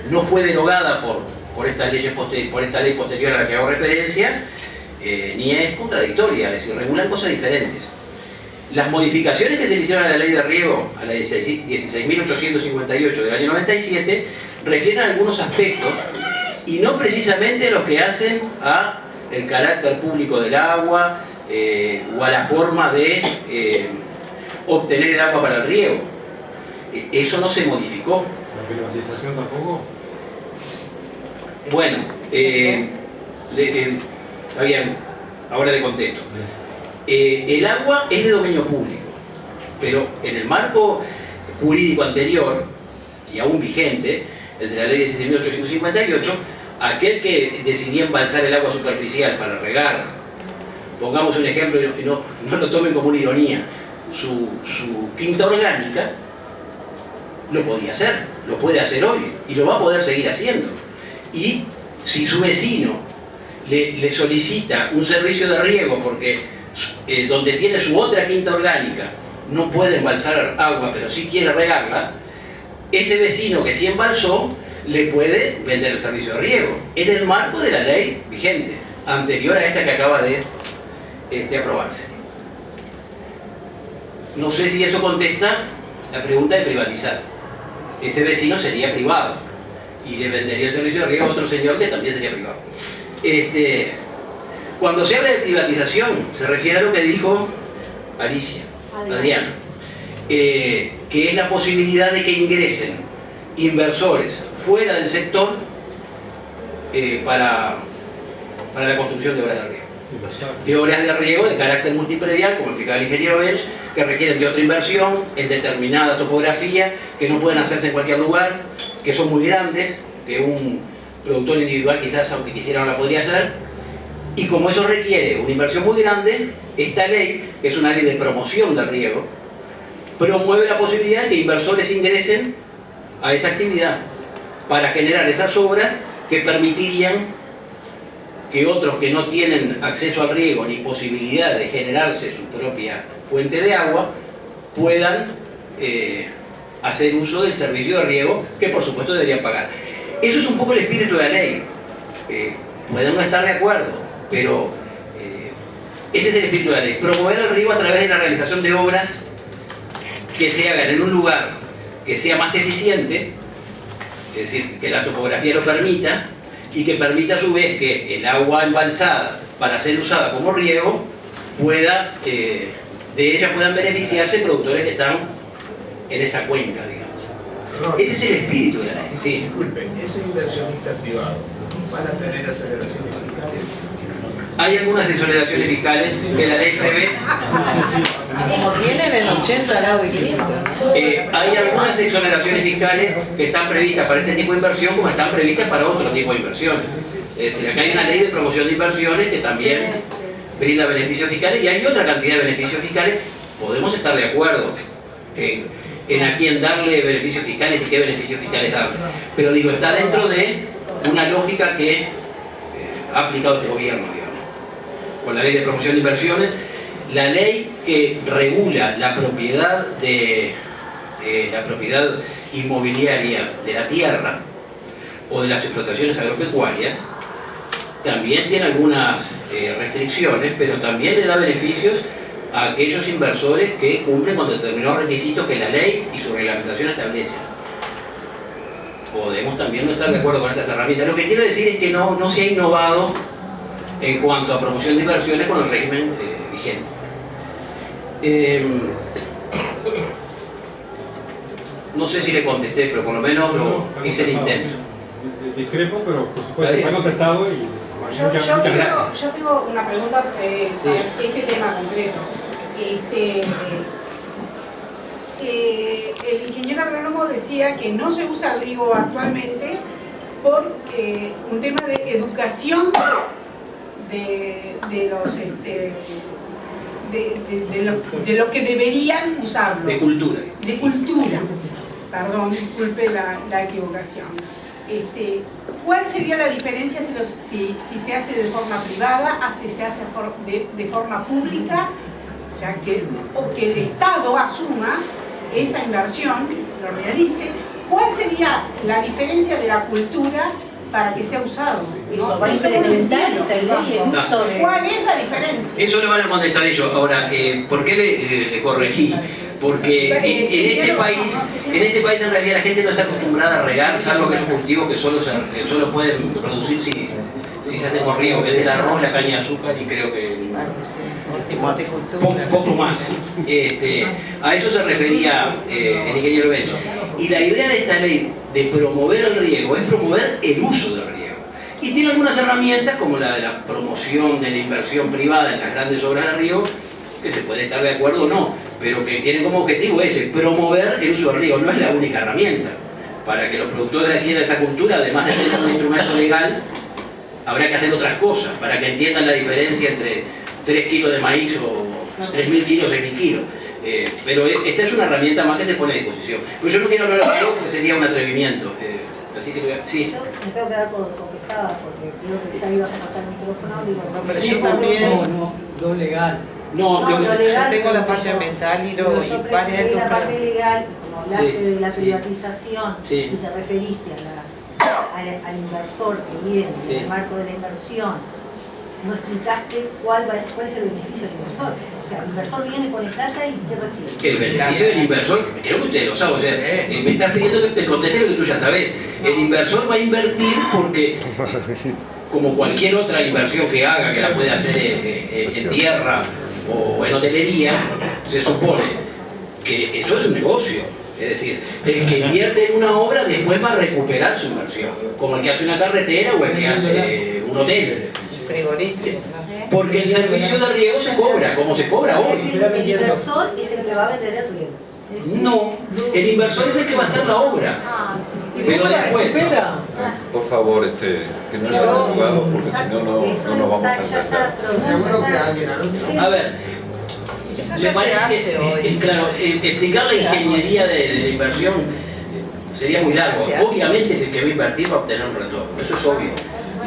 no fue derogada por esta ley posterior a la que hago referencia, ni es contradictoria, es decir, regulan cosas diferentes. Las modificaciones que se le hicieron a la ley de riego, a la 16.858 del año 97, refieren a algunos aspectos y no precisamente los que hacen a el carácter público del agua o a la forma de obtener el agua para el riego. Eso no se modificó. ¿La privatización tampoco? Bueno, está bien, ahora le contesto. El agua es de dominio público, pero en el marco jurídico anterior, y aún vigente, el de la ley 16.858, aquel que decidía embalsar el agua superficial para regar, pongamos un ejemplo y no lo tomen como una ironía, su quinta orgánica, lo podía hacer, lo puede hacer hoy y lo va a poder seguir haciendo. Y si su vecino le solicita un servicio de riego porque donde tiene su otra quinta orgánica no puede embalsar agua pero sí quiere regarla, ese vecino que sí embalsó le puede vender el servicio de riego en el marco de la ley vigente, anterior a esta que acaba de aprobarse. No sé si eso contesta la pregunta de privatizar. Ese vecino sería privado y le vendería el servicio de riego a otro señor que también sería privado. Cuando se habla de privatización, se refiere a lo que dijo Adriana, que es la posibilidad de que ingresen inversores fuera del sector para la construcción de obras de riego. De obras de riego de carácter multipredial, como explicaba el ingeniero Bench, que requieren de otra inversión en determinada topografía, que no pueden hacerse en cualquier lugar, que son muy grandes, que productor individual quizás, aunque quisiera, no la podría hacer. Y como eso requiere una inversión muy grande, esta ley, que es una ley de promoción del riego, promueve la posibilidad de que inversores ingresen a esa actividad para generar esas obras que permitirían que otros que no tienen acceso al riego ni posibilidad de generarse su propia fuente de agua puedan hacer uso del servicio de riego que por supuesto deberían pagar. Eso es un poco el espíritu de la ley. Pueden no estar de acuerdo, pero ese es el espíritu de la ley. Promover el riego a través de la realización de obras que se hagan en un lugar que sea más eficiente, es decir, que la topografía lo permita, y que permita a su vez que el agua embalsada para ser usada como riego pueda, de ella puedan beneficiarse productores que están en esa cuenca, digamos. Ese es el espíritu de la ley. Sí. Disculpen, ¿esos inversionistas privados van a tener aceleraciones fiscales? Hay algunas exoneraciones fiscales que la ley prevé. Como tienen el 80 al lado de Clinton. Hay algunas exoneraciones fiscales que están previstas para este tipo de inversión como están previstas para otro tipo de inversiones. Es decir, acá hay una ley de promoción de inversiones que también brinda beneficios fiscales y hay otra cantidad de beneficios fiscales. Podemos estar de acuerdo en a quién darle beneficios fiscales y qué beneficios fiscales darle. Pero digo, está dentro de una lógica que ha aplicado este gobierno, digamos, con la ley de promoción de inversiones, la ley que regula la propiedad la propiedad inmobiliaria de la tierra o de las explotaciones agropecuarias, también tiene algunas restricciones, pero también le da beneficios a aquellos inversores que cumplen con determinados requisitos que la ley y su reglamentación establecen. Podemos también no estar de acuerdo con estas herramientas. Lo que quiero decir es que no se ha innovado en cuanto a promoción de inversiones con el régimen vigente. No sé si le contesté, pero por lo menos hice el intento. Discrepo, pero por supuesto me ha contestado y muchas gracias. Yo tengo una pregunta para este tema concreto. El ingeniero agrónomo decía que no se usa riego actualmente por un tema de educación de los que deberían usarlo. De cultura. De cultura. Perdón, disculpe la equivocación. ¿Cuál sería la diferencia si se hace de forma privada, si se hace de forma pública? O sea, que el Estado asuma esa inversión, lo realice. ¿Cuál sería la diferencia de la cultura para que sea usado? Eso va a implementar esta ley el uso de... ¿Cuál es la diferencia? Eso lo van a contestar ellos. Ahora, ¿por qué le corregí? Porque en este país en realidad la gente no está acostumbrada a regar, salvo que es un cultivo que solo puede producir si se hace con riego, que es el arroz, la caña de azúcar y creo que poco más. A eso se refería el ingeniero Bench. Y la idea de esta ley de promover el riego es promover el uso del riego. Y tiene algunas herramientas como la de la promoción de la inversión privada en las grandes obras de riego, que se puede estar de acuerdo o no, pero que tienen como objetivo ese, promover el uso del riego. No es la única herramienta. Para que los productores adquieran esa cultura, además de tener un instrumento legal, habrá que hacer otras cosas, para que entiendan la diferencia entre 3 kilos de maíz o 3.000 kilos, 6.000 kilos. Pero esta es una herramienta más que se pone a disposición. Pero yo no quiero hablar de eso porque sería un atrevimiento. Así que sí. Yo me tengo que dar por contestada porque creo que ya ibas a pasar el micrófono. Digo, no, pero sí, yo también. Lo legal. No, lo legal. Yo tengo la parte ambiental y varias de la parte legal, como hablaste de la sí, privatización sí, y te referiste al inversor que viene en el marco de la inversión, no explicaste cuál es el beneficio del inversor. O sea, el inversor viene con plata y ¿qué recibe? El beneficio del inversor, creo que usted lo sabe, o sea, me estás pidiendo que te conteste lo que tú ya sabes. El inversor va a invertir porque, como cualquier otra inversión que haga, que la puede hacer en tierra o en hotelería, se supone que eso es un negocio. Es decir, el que invierte en una obra después va a recuperar su inversión, como el que hace una carretera o el que hace un hotel. Porque el servicio de riego se cobra, como se cobra hoy. El inversor es el que va a vender el riego. No, el inversor es el que va a hacer la obra. Pero después. por favor, que no sean abogados, porque si no, no nos vamos a entender. A ver, Eso me ya se parece hace hoy. claro, explicar la ingeniería de la inversión sería muy largo. Se hace. Obviamente el que va a invertir va a obtener un retorno, eso es obvio.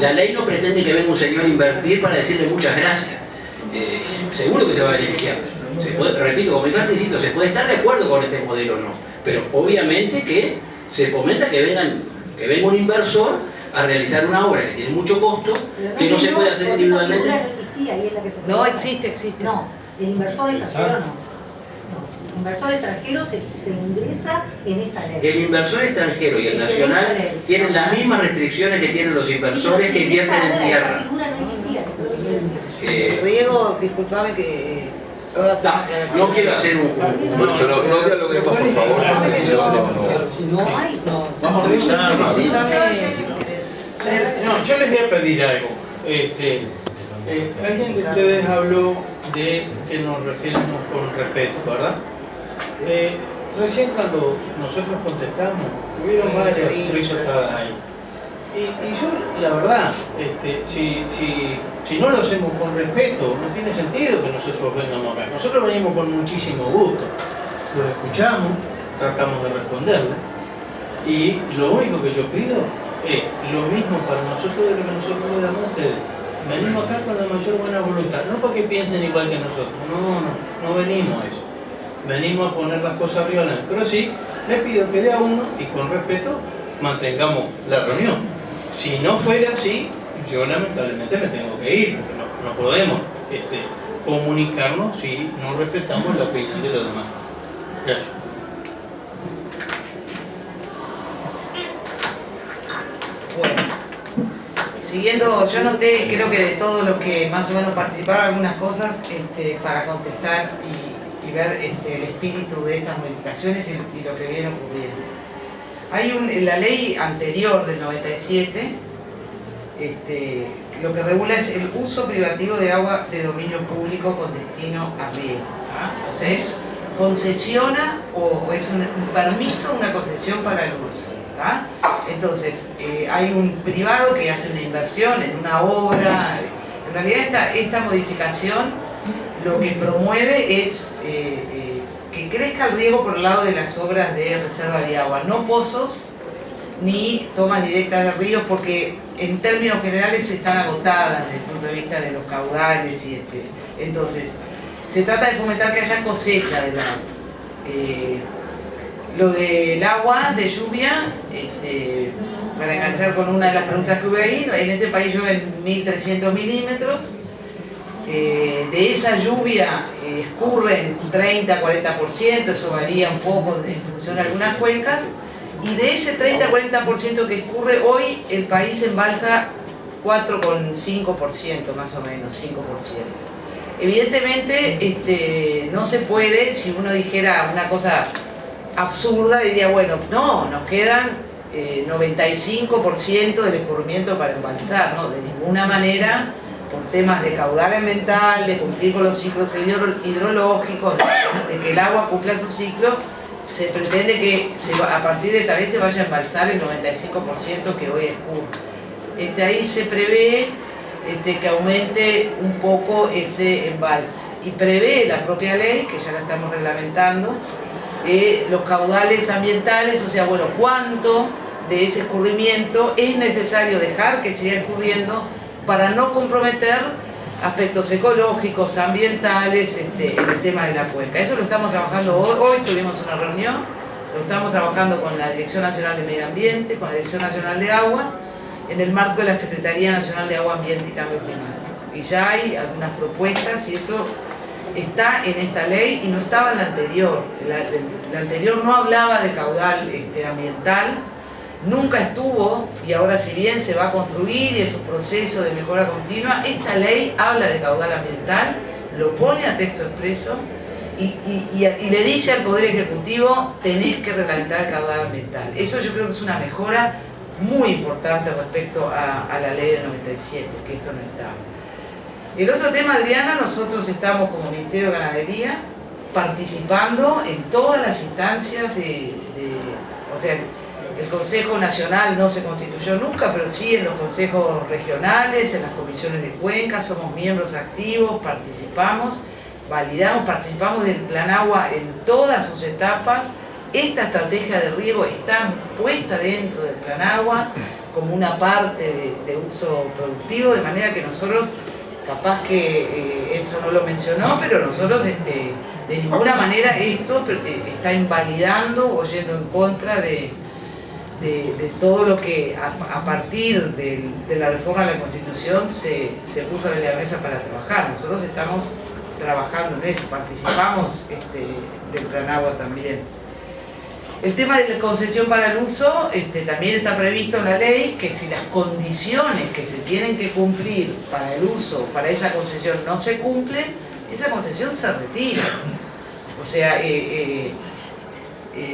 La ley no pretende que venga un señor a invertir para decirle muchas gracias. Seguro que se va a beneficiar. Repito, como dije al principio, se puede estar de acuerdo con este modelo o no, pero obviamente que se fomenta que venga un inversor a realizar una obra que tiene mucho costo, que no se puede hacer individualmente. Esa figura no existía y es la que se No, puede existe. No, el inversor extranjero no. El inversor extranjero se ingresa en esta ley. El inversor extranjero y el nacional tienen las mismas restricciones que tienen los inversores que invierten en tierra. Esa figura no existía, eso es lo que quiero decir. Riego, disculpame que... No quiero hacer un... Bueno, pero no dialoguemos, por favor, porque si no, No hay. Vamos a revisar. No, yo les voy a pedir algo. Alguien de ustedes habló de que nos referimos con respeto, ¿verdad? Recién cuando nosotros contestamos, hubieron varias risotadas ahí. Y yo, la verdad, si no lo hacemos con respeto, no tiene sentido que nosotros vengamos acá. Nosotros venimos con muchísimo gusto. Los escuchamos, tratamos de responderle. Y lo único que yo pido es lo mismo para nosotros de lo que nosotros le damos a ustedes. Venimos acá con la mayor buena voluntad, no para que piensen igual que nosotros, no venimos a eso. Venimos a poner las cosas arriba de la mesa. Pero sí, le pido que de a uno y con respeto mantengamos la reunión. Si no fuera así, yo lamentablemente me tengo que ir, porque no podemos comunicarnos si no respetamos la opinión de los demás. Gracias. Bueno, siguiendo, yo noté, creo que de todos los que más o menos participaron, algunas cosas para contestar y ver el espíritu de estas modificaciones y lo que viene ocurriendo. Hay la ley anterior del 97, lo que regula es el uso privativo de agua de dominio público con destino a riego. O sea, es concesiona o es un permiso, una concesión para el uso. Entonces, hay un privado que hace una inversión en una obra. En realidad esta modificación lo que promueve es que crezca el riego por el lado de las obras de reserva de agua, no pozos ni tomas directas de ríos, porque en términos generales están agotadas desde el punto de vista de los caudales y entonces se trata de fomentar que haya cosecha del agua. Lo del agua de lluvia, para enganchar con una de las preguntas que hubo ahí, en este país llueven 1.300 milímetros. De esa lluvia escurren 30-40%, eso varía un poco en función de algunas cuencas, y de ese 30-40% que escurre hoy, el país embalsa 4,5% más o menos, 5%. Evidentemente no se puede, si uno dijera una cosa absurda, diría, bueno, no, nos quedan 95% del escurrimiento para embalsar, ¿no? De ninguna manera, por temas de caudal ambiental, de cumplir con los ciclos hidrológicos, de que el agua cumpla su ciclo, se pretende que a partir de tal vez se vaya a embalsar el 95% que hoy escurre. Ahí se prevé que aumente un poco ese embalse, y prevé la propia ley, que ya la estamos reglamentando, los caudales ambientales, o sea, bueno, cuánto de ese escurrimiento es necesario dejar que siga escurriendo para no comprometer aspectos ecológicos, ambientales, en el tema de la cuenca. Eso lo estamos trabajando hoy tuvimos una reunión, lo estamos trabajando con la Dirección Nacional de Medio Ambiente, con la Dirección Nacional de Agua, en el marco de la Secretaría Nacional de Agua, Ambiente y Cambio Climático. Y ya hay algunas propuestas y eso está en esta ley y no estaba en la anterior. La anterior no hablaba de caudal ambiental, nunca estuvo, y ahora si bien se va a construir y es un proceso de mejora continua, esta ley habla de caudal ambiental, lo pone a texto expreso y le dice al Poder Ejecutivo, tenés que reglamentar el caudal ambiental. Eso yo creo que es una mejora muy importante respecto a la ley del 97, que esto no estaba. El otro tema, Adriana, nosotros estamos como Ministerio de Ganadería participando en todas las instancias o sea, El Consejo Nacional no se constituyó nunca, pero sí en los consejos regionales, en las comisiones de cuenca, somos miembros activos, participamos, validamos, participamos del Plan Agua en todas sus etapas. Esta estrategia de riego está puesta dentro del Plan Agua como una parte de uso productivo, de manera que nosotros, capaz que Enzo no lo mencionó, pero nosotros de ninguna manera esto está invalidando o yendo en contra de todo lo que a partir de la reforma de la Constitución se puso en la mesa para trabajar. Nosotros estamos trabajando en eso, participamos del Plan Agua también. El tema de la concesión para el uso también está previsto en la ley, que si las condiciones que se tienen que cumplir para el uso, para esa concesión no se cumplen, esa concesión se retira. O sea,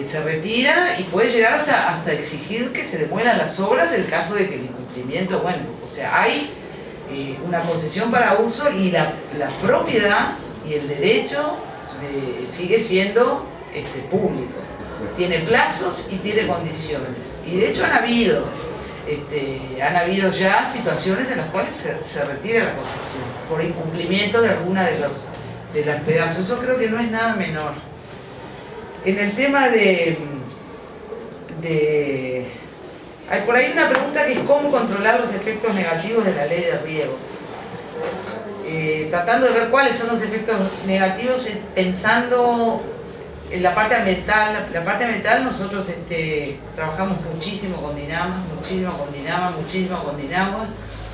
se retira y puede llegar hasta exigir que se demuelan las obras en el caso de que el incumplimiento, bueno, o sea, hay una concesión para uso y la propiedad y el derecho sigue siendo público. Tiene plazos y tiene condiciones. Y de hecho han habido ya situaciones en las cuales se retira la concesión por incumplimiento de alguna de los pedazos. Eso creo que no es nada menor. En el tema hay por ahí una pregunta que es cómo controlar los efectos negativos de la ley de riego. Tratando de ver cuáles son los efectos negativos, pensando en la parte ambiental. La parte ambiental nosotros trabajamos muchísimo con Dinama,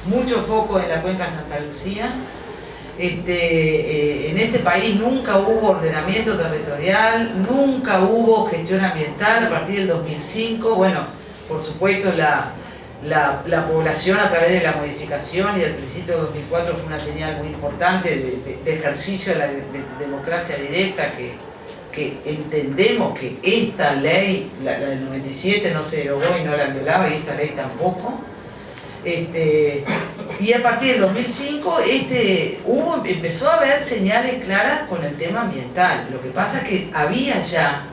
mucho foco en la cuenca de Santa Lucía. En este país nunca hubo ordenamiento territorial, nunca hubo gestión ambiental a partir del 2005. Bueno, por supuesto la población a través de la modificación y del plebiscito de 2004 fue una señal muy importante de ejercicio de la democracia directa, que entendemos que esta ley, la del 97, no se derogó y no la violaba, y esta ley tampoco. Y a partir del 2005 empezó a haber señales claras con el tema ambiental. Lo que pasa es que había ya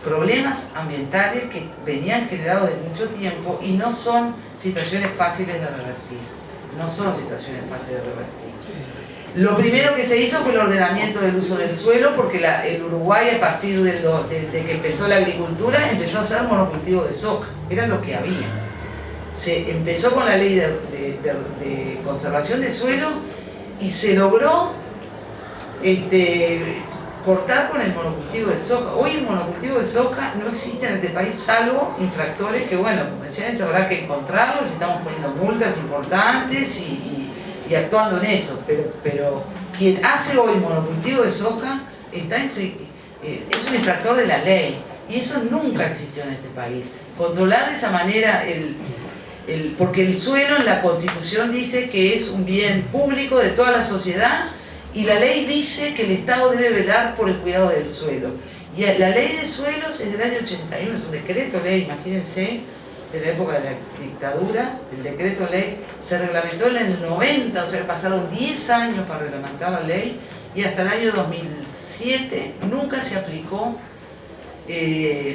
problemas ambientales que venían generados de mucho tiempo y no son situaciones fáciles de revertir. Lo primero que se hizo fue el ordenamiento del uso del suelo, porque el Uruguay, a partir de que empezó la agricultura, empezó a hacer monocultivo de soja. Era lo que había. Se empezó con la ley de conservación de suelo y se logró cortar con el monocultivo de soja. Hoy el monocultivo de soja no existe en este país, salvo infractores que, bueno, como decían, habrá que encontrarlos, y estamos poniendo multas importantes y actuando en eso, pero quien hace hoy monocultivo de soja es un infractor de la ley, y eso nunca existió en este país. Controlar de esa manera porque el suelo en la Constitución dice que es un bien público de toda la sociedad, y la ley dice que el Estado debe velar por el cuidado del suelo. Y la ley de suelos es del año 81, es un decreto ley, imagínense, de la época de la dictadura. El decreto ley se reglamentó en el 90, o sea, pasaron 10 años para reglamentar la ley, y hasta el año 2007 nunca se aplicó.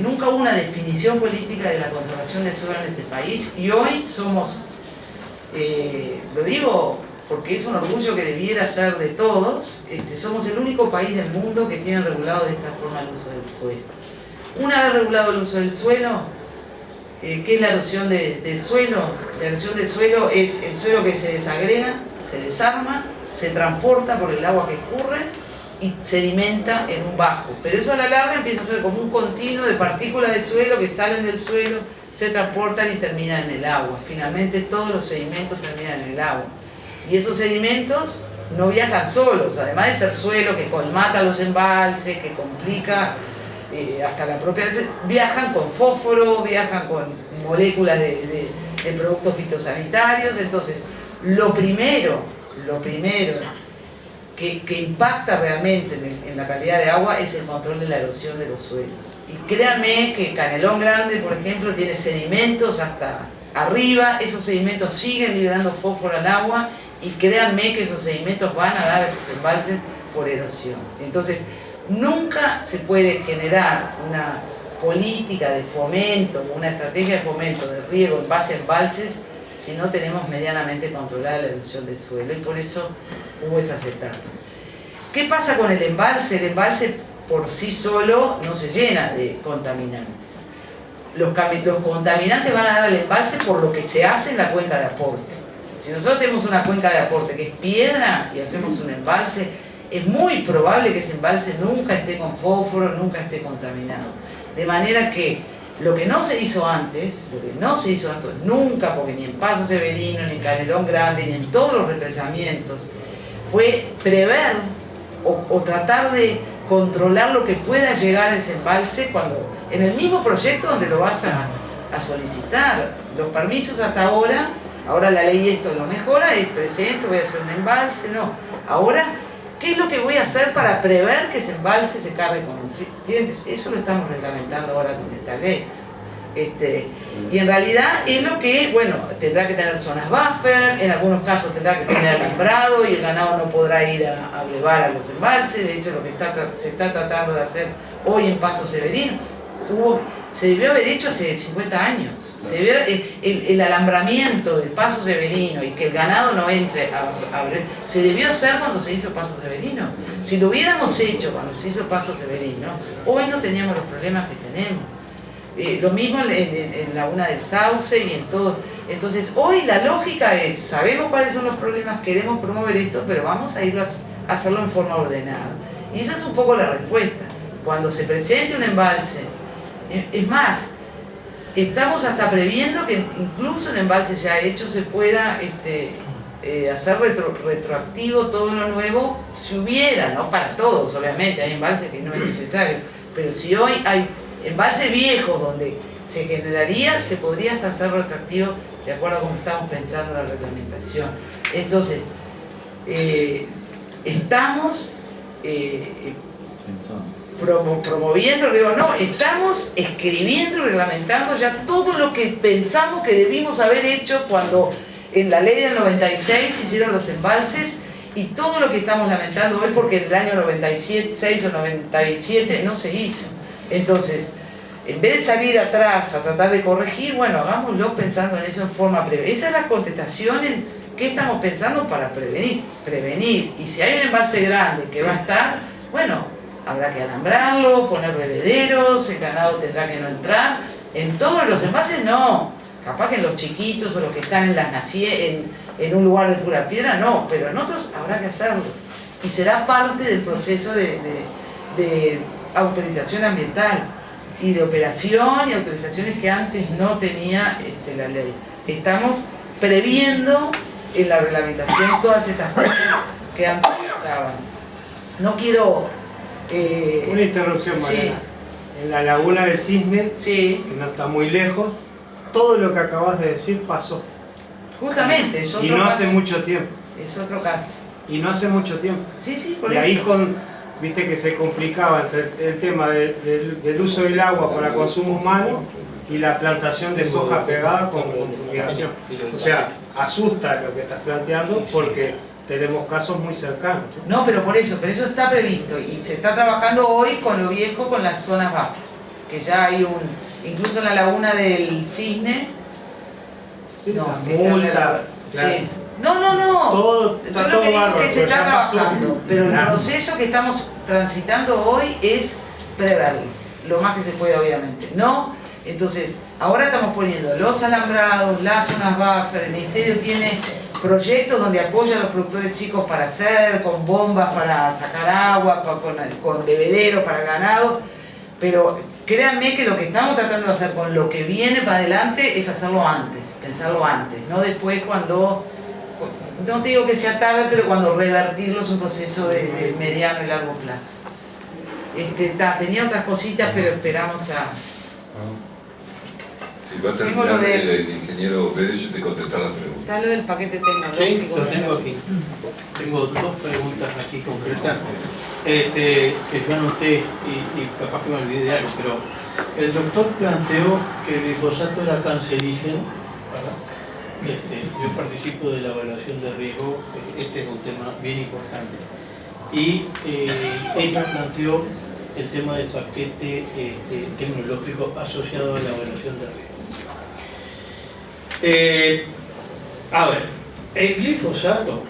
Nunca hubo una definición política de la conservación de suelo en este país, y hoy somos, lo digo porque es un orgullo que debiera ser de todos, somos el único país del mundo que tiene regulado de esta forma el uso del suelo. Una vez regulado el uso del suelo, ¿qué es la erosión del suelo? La erosión del suelo es el suelo que se desagrega, se desarma, se transporta por el agua que escurre y sedimenta en un bajo. Pero eso a la larga empieza a ser como un continuo de partículas del suelo que salen del suelo, se transportan y terminan en el agua. Finalmente todos los sedimentos terminan en el agua. Y esos sedimentos no viajan solos, además de ser suelo que colmata los embalses, que complica hasta la propia... Viajan con fósforo, viajan con moléculas de productos fitosanitarios. Entonces, lo primero que impacta realmente en la calidad de agua es el control de la erosión de los suelos. Y créanme que Canelón Grande, por ejemplo, tiene sedimentos hasta arriba, esos sedimentos siguen liberando fósforo al agua, y créanme que esos sedimentos van a dar a esos embalses por erosión. Entonces, nunca se puede generar política de fomento, una estrategia de fomento de riego en base a embalses si no tenemos medianamente controlada la erosión del suelo, y por eso hubo esas etapas. ¿Qué pasa con el embalse? El embalse por sí solo no se llena de contaminantes. Los contaminantes van a dar al embalse por lo que se hace en la cuenca de aporte. Si nosotros tenemos una cuenca de aporte que es piedra y hacemos un embalse, es muy probable que ese embalse nunca esté con fósforo, nunca esté contaminado. De manera que lo que no se hizo antes, nunca, porque ni en Paso Severino, ni en Canelón Grande, ni en todos los represamientos, fue prever o tratar de controlar lo que pueda llegar a ese embalse cuando en el mismo proyecto donde lo vas a solicitar. Los permisos hasta ahora la ley esto lo mejora, es presente, voy a hacer un embalse, no. Ahora, ¿qué es lo que voy a hacer para prever que ese embalse se cargue con nutrientes? Eso lo estamos reglamentando ahora con esta ley. Y en realidad es lo que, bueno, tendrá que tener zonas buffer, en algunos casos tendrá que tener alambrado y el ganado no podrá ir a brevar a los embalses. De hecho, lo que se está tratando de hacer hoy en Paso Severino, se debió haber hecho hace 50 años. El alambramiento del Paso Severino y que el ganado no entre se debió hacer cuando se hizo Paso Severino. Si lo hubiéramos hecho cuando se hizo Paso Severino, hoy no teníamos los problemas que tenemos. Lo mismo en Laguna del Sauce y en todo. Entonces hoy la lógica es, sabemos cuáles son los problemas, queremos promover esto, pero vamos a ir a hacerlo en forma ordenada. Y esa es un poco la respuesta. Cuando se presente un embalse, es más, estamos previendo que incluso un embalse ya hecho se pueda hacer retroactivo todo lo nuevo, si hubiera, no para todos, obviamente, hay embalses que no es necesario, pero si hoy hay embalses viejos donde se generaría, se podría hasta hacer retroactivo de acuerdo a cómo estamos pensando la reglamentación. Entonces, estamos promoviendo, estamos escribiendo y reglamentando ya todo lo que pensamos que debimos haber hecho cuando en la ley del 96 se hicieron los embalses, y todo lo que estamos lamentando hoy porque en el año 96 o 97 no se hizo. Entonces, en vez de salir atrás a tratar de corregir, bueno, hagámoslo pensando en eso en forma previa. Esa es la contestación en qué estamos pensando para prevenir. Y si hay un embalse grande que va a estar, bueno, habrá que alambrarlo, poner bebederos, el ganado tendrá que no entrar. En todos los embalses no. Capaz que en los chiquitos o los que están en un lugar de pura piedra no, pero en otros habrá que hacerlo. Y será parte del proceso de autorización ambiental y de operación y autorizaciones que antes no tenía la ley. Estamos previendo en la reglamentación todas estas cosas que antes estaban. No quiero... Una interrupción, Mariana. En la Laguna del Cisne, que no está muy lejos, todo lo que acabas de decir pasó. Justamente, es otro y no caso. hace mucho tiempo. Es otro caso. Y no hace mucho tiempo. Sí, por y eso. ahí viste que se complicaba el tema del uso del agua para consumo humano y la plantación de soja pegada con fumigación. O sea, asusta lo que estás planteando porque tenemos casos muy cercanos. No, pero eso está previsto y se está trabajando hoy con lo viejo, con las zonas buffer, que ya hay incluso en la Laguna del Cisne, multa, sí. No. Yo lo que digo es que se está trabajando, pero el proceso que estamos transitando hoy es preverlo, lo más que se puede obviamente. Entonces, ahora estamos poniendo los alambrados, las zonas buffer, el Ministerio tiene proyectos donde apoya a los productores chicos para hacer, con bombas para sacar agua, con bebederos para ganado, pero créanme que lo que estamos tratando de hacer con lo que viene para adelante es hacerlo antes, pensarlo antes, no después cuando, no te digo que sea tarde, pero cuando revertirlo es un proceso de mediano y largo plazo. Tenía otras cositas, pero esperamos a... Si va a terminar el ingeniero Vélez, yo te contestar la pregunta. Está lo del paquete tecnológico. Sí, lo tengo aquí. Tengo dos preguntas aquí concretas. Que vean usted y capaz que me olvidé de algo, pero el doctor planteó que el glifosato era cancerígeno, ¿verdad? Yo participo de la evaluación de riesgo, este es un tema bien importante. Y ella planteó el tema del paquete tecnológico asociado a la evaluación de riesgo. A ver, el glifosato,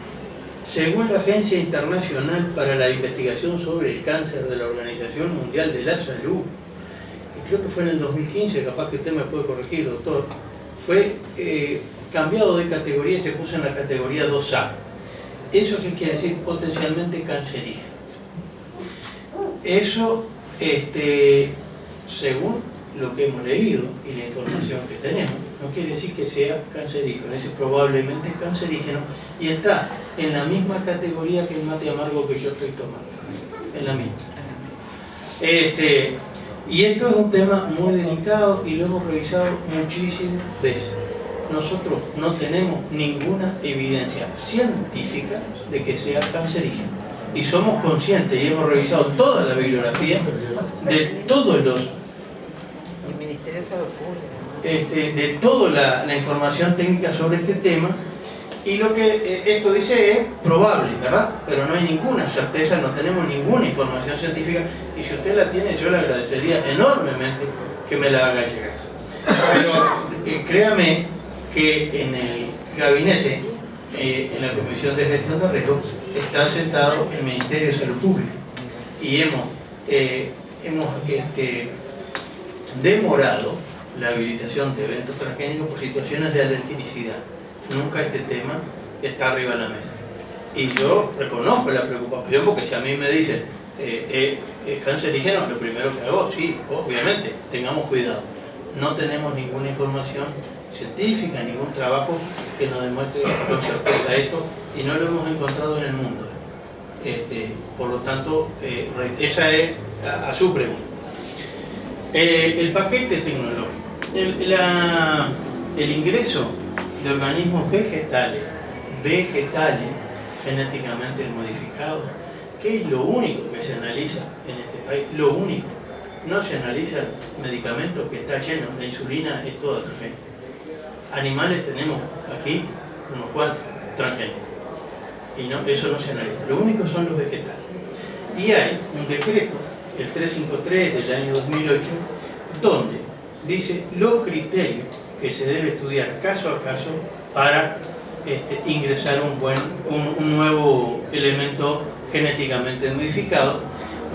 según la Agencia Internacional para la Investigación sobre el Cáncer de la Organización Mundial de la Salud, y creo que fue en el 2015, capaz que usted me puede corregir, doctor, fue cambiado de categoría y se puso en la categoría 2A. ¿Eso qué quiere decir? Potencialmente cancerígeno. Eso, según lo que hemos leído y la información que tenemos, no quiere decir que sea cancerígeno, es probablemente cancerígeno y está en la misma categoría que el mate amargo que yo estoy tomando, en la misma. Y esto es un tema muy delicado y lo hemos revisado muchísimas veces. Nosotros no tenemos ninguna evidencia científica de que sea cancerígeno. Y somos conscientes y hemos revisado toda la bibliografía de todos los... El Ministerio de Salud Pública. De toda la información técnica sobre este tema. Y lo que esto dice es probable, ¿verdad? Pero no hay ninguna certeza, no tenemos ninguna información científica. Y si usted la tiene, yo le agradecería enormemente que me la haga llegar. Pero créame que en el gabinete, en la Comisión de Gestión de Riesgos, está sentado el Ministerio de Salud Pública. Y hemos demorado la habilitación de eventos transgénicos por situaciones de alergenicidad. Nunca este tema está arriba de la mesa. Y yo reconozco la preocupación porque si a mí me dicen es cancerígeno, lo primero que hago, sí, obviamente, tengamos cuidado. No tenemos ninguna información científica, ningún trabajo que nos demuestre con certeza esto y no lo hemos encontrado en el mundo. Por lo tanto, esa es a su pregunta. El paquete tecnológico, el ingreso de organismos vegetales genéticamente modificados, que es lo único que se analiza en este país, lo único. No se analizan medicamentos que está lleno, la insulina es toda transgénica. Animales tenemos aquí unos cuantos transgénicos y no, eso no se analiza, lo único son los vegetales. Y hay un decreto, el 353 del año 2008, donde dice los criterios que se debe estudiar caso a caso para ingresar un nuevo elemento genéticamente modificado,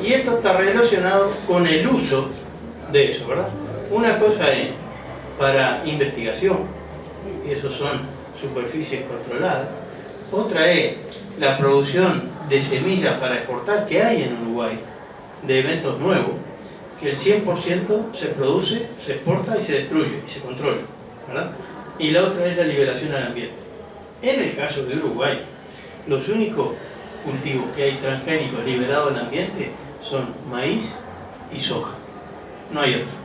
y esto está relacionado con el uso de eso, ¿verdad? Una cosa es para investigación, y eso son superficies controladas. Otra es la producción de semillas para exportar que hay en Uruguay, de eventos nuevos, que el 100% se produce, se exporta y se destruye y se controla, ¿verdad? Y la otra es la liberación al ambiente. En el caso de Uruguay, los únicos cultivos que hay transgénicos liberados al ambiente son maíz y soja, no hay otro.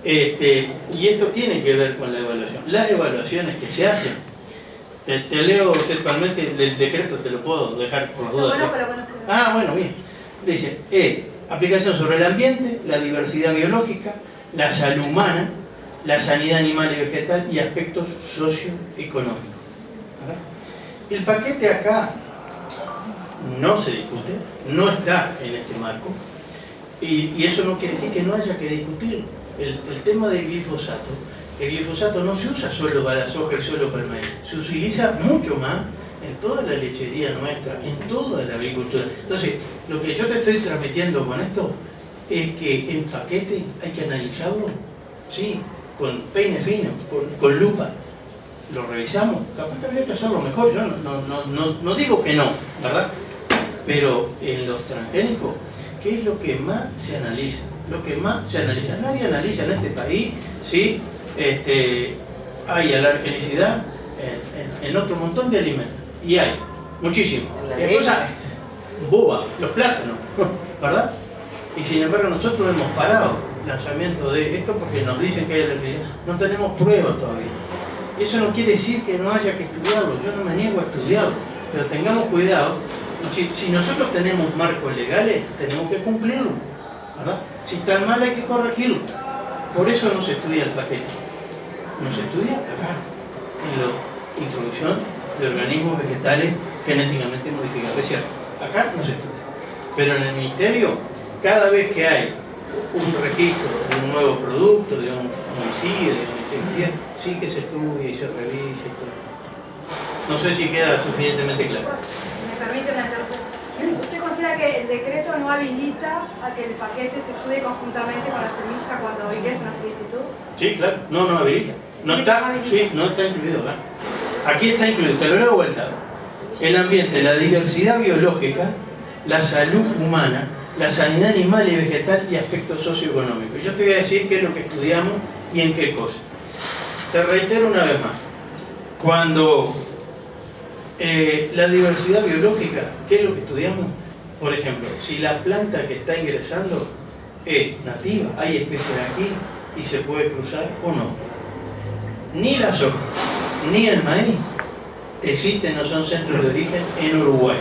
Y esto tiene que ver con la evaluación. Las evaluaciones que se hacen, te leo textualmente el decreto, te lo puedo dejar por dudas. Bueno, bien. Dice, aplicación sobre el ambiente, la diversidad biológica, la salud humana, la sanidad animal y vegetal y aspectos socioeconómicos. ¿Verdad? El paquete acá no se discute, no está en este marco, y eso no quiere decir que no haya que discutirlo. El tema del glifosato, el glifosato no se usa solo para la soja y solo para el maíz, se utiliza mucho más en toda la lechería nuestra, en toda la agricultura. Entonces, lo que yo te estoy transmitiendo con esto es que el paquete hay que analizarlo, sí, con peine fino, con lupa. Lo revisamos, capaz que habría que hacerlo mejor, yo no digo que no, ¿verdad? Pero en los transgénicos, ¿qué es lo que más se analiza? Lo que más se analiza. Nadie analiza en este país si hay alergenicidad en otro montón de alimentos. Y hay, muchísimo. Hay cosas bobas, los plátanos, ¿verdad? Y sin embargo nosotros hemos parado el lanzamiento de esto porque nos dicen que hay alergenicidad. No tenemos pruebas todavía. Eso no quiere decir que no haya que estudiarlo. Yo no me niego a estudiarlo. Pero tengamos cuidado. Si nosotros tenemos marcos legales, tenemos que cumplirlo, ¿verdad? Si está mal hay que corregirlo. Por eso no se estudia el paquete. No se estudia acá, en la introducción de organismos vegetales genéticamente modificados. Es cierto, acá no se estudia. Pero en el Ministerio cada vez que hay un registro de un nuevo producto, de un homicidio, de un insecticida, sí que se estudia y se revisa y todo. No sé si queda suficientemente claro. ¿Me permiten hacer? ¿Usted considera que el decreto no habilita a que el paquete se estudie conjuntamente con la semilla cuando ingresa una solicitud? Sí, claro. No habilita. No está, sí, no está incluido acá. Aquí está incluido, te lo leo de vuelta. El ambiente, la diversidad biológica, la salud humana, la sanidad animal y vegetal y aspectos socioeconómicos. Yo te voy a decir qué es lo que estudiamos y en qué cosa. Te reitero una vez más. Cuando la diversidad biológica, ¿qué es lo que estudiamos? Por ejemplo, si la planta que está ingresando es nativa, hay especies aquí y se puede cruzar o no. Ni la soja, ni el maíz existen, no son centros de origen en Uruguay.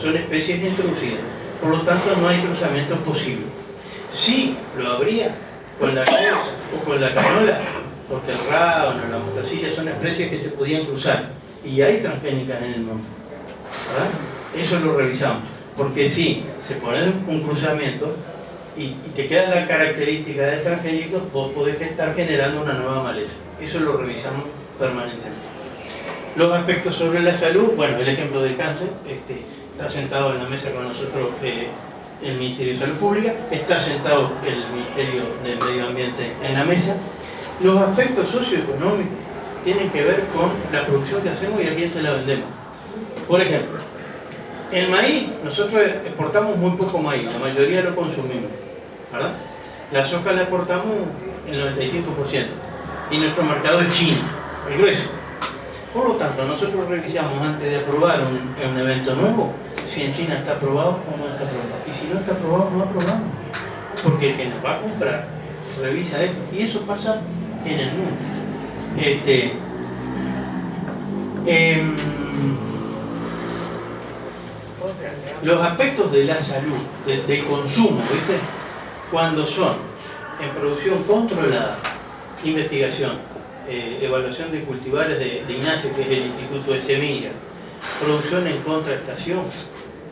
Son especies introducidas. Por lo tanto, no hay cruzamiento posible. Sí lo habría con la colza o con la canola, porque el rábano, la mostacilla son especies que se podían cruzar. Y hay transgénicas en el mundo, ¿verdad? Eso lo revisamos, porque si se pone un cruzamiento y te queda la característica del transgénico, vos podés estar generando una nueva maleza. Eso lo revisamos permanentemente. Los aspectos sobre la salud, bueno, el ejemplo del cáncer, está sentado en la mesa con nosotros el Ministerio de Salud Pública, está sentado el Ministerio del Medio Ambiente en la mesa. Los aspectos socioeconómicos tienen que ver con la producción que hacemos y a quién se la vendemos. Por ejemplo, el maíz, nosotros exportamos muy poco maíz, la mayoría lo consumimos, ¿verdad? La soja la exportamos el 95% y nuestro mercado es China, el grueso. Por lo tanto, nosotros revisamos antes de aprobar un evento nuevo si en China está aprobado o no está aprobado. Y si no está aprobado, no aprobamos. Porque el que nos va a comprar revisa esto. Y eso pasa en el mundo. Los aspectos de la salud, del consumo, ¿viste? Cuando son en producción controlada, investigación, evaluación de cultivares de INASE, que es el Instituto de Semillas, producción en contraestación,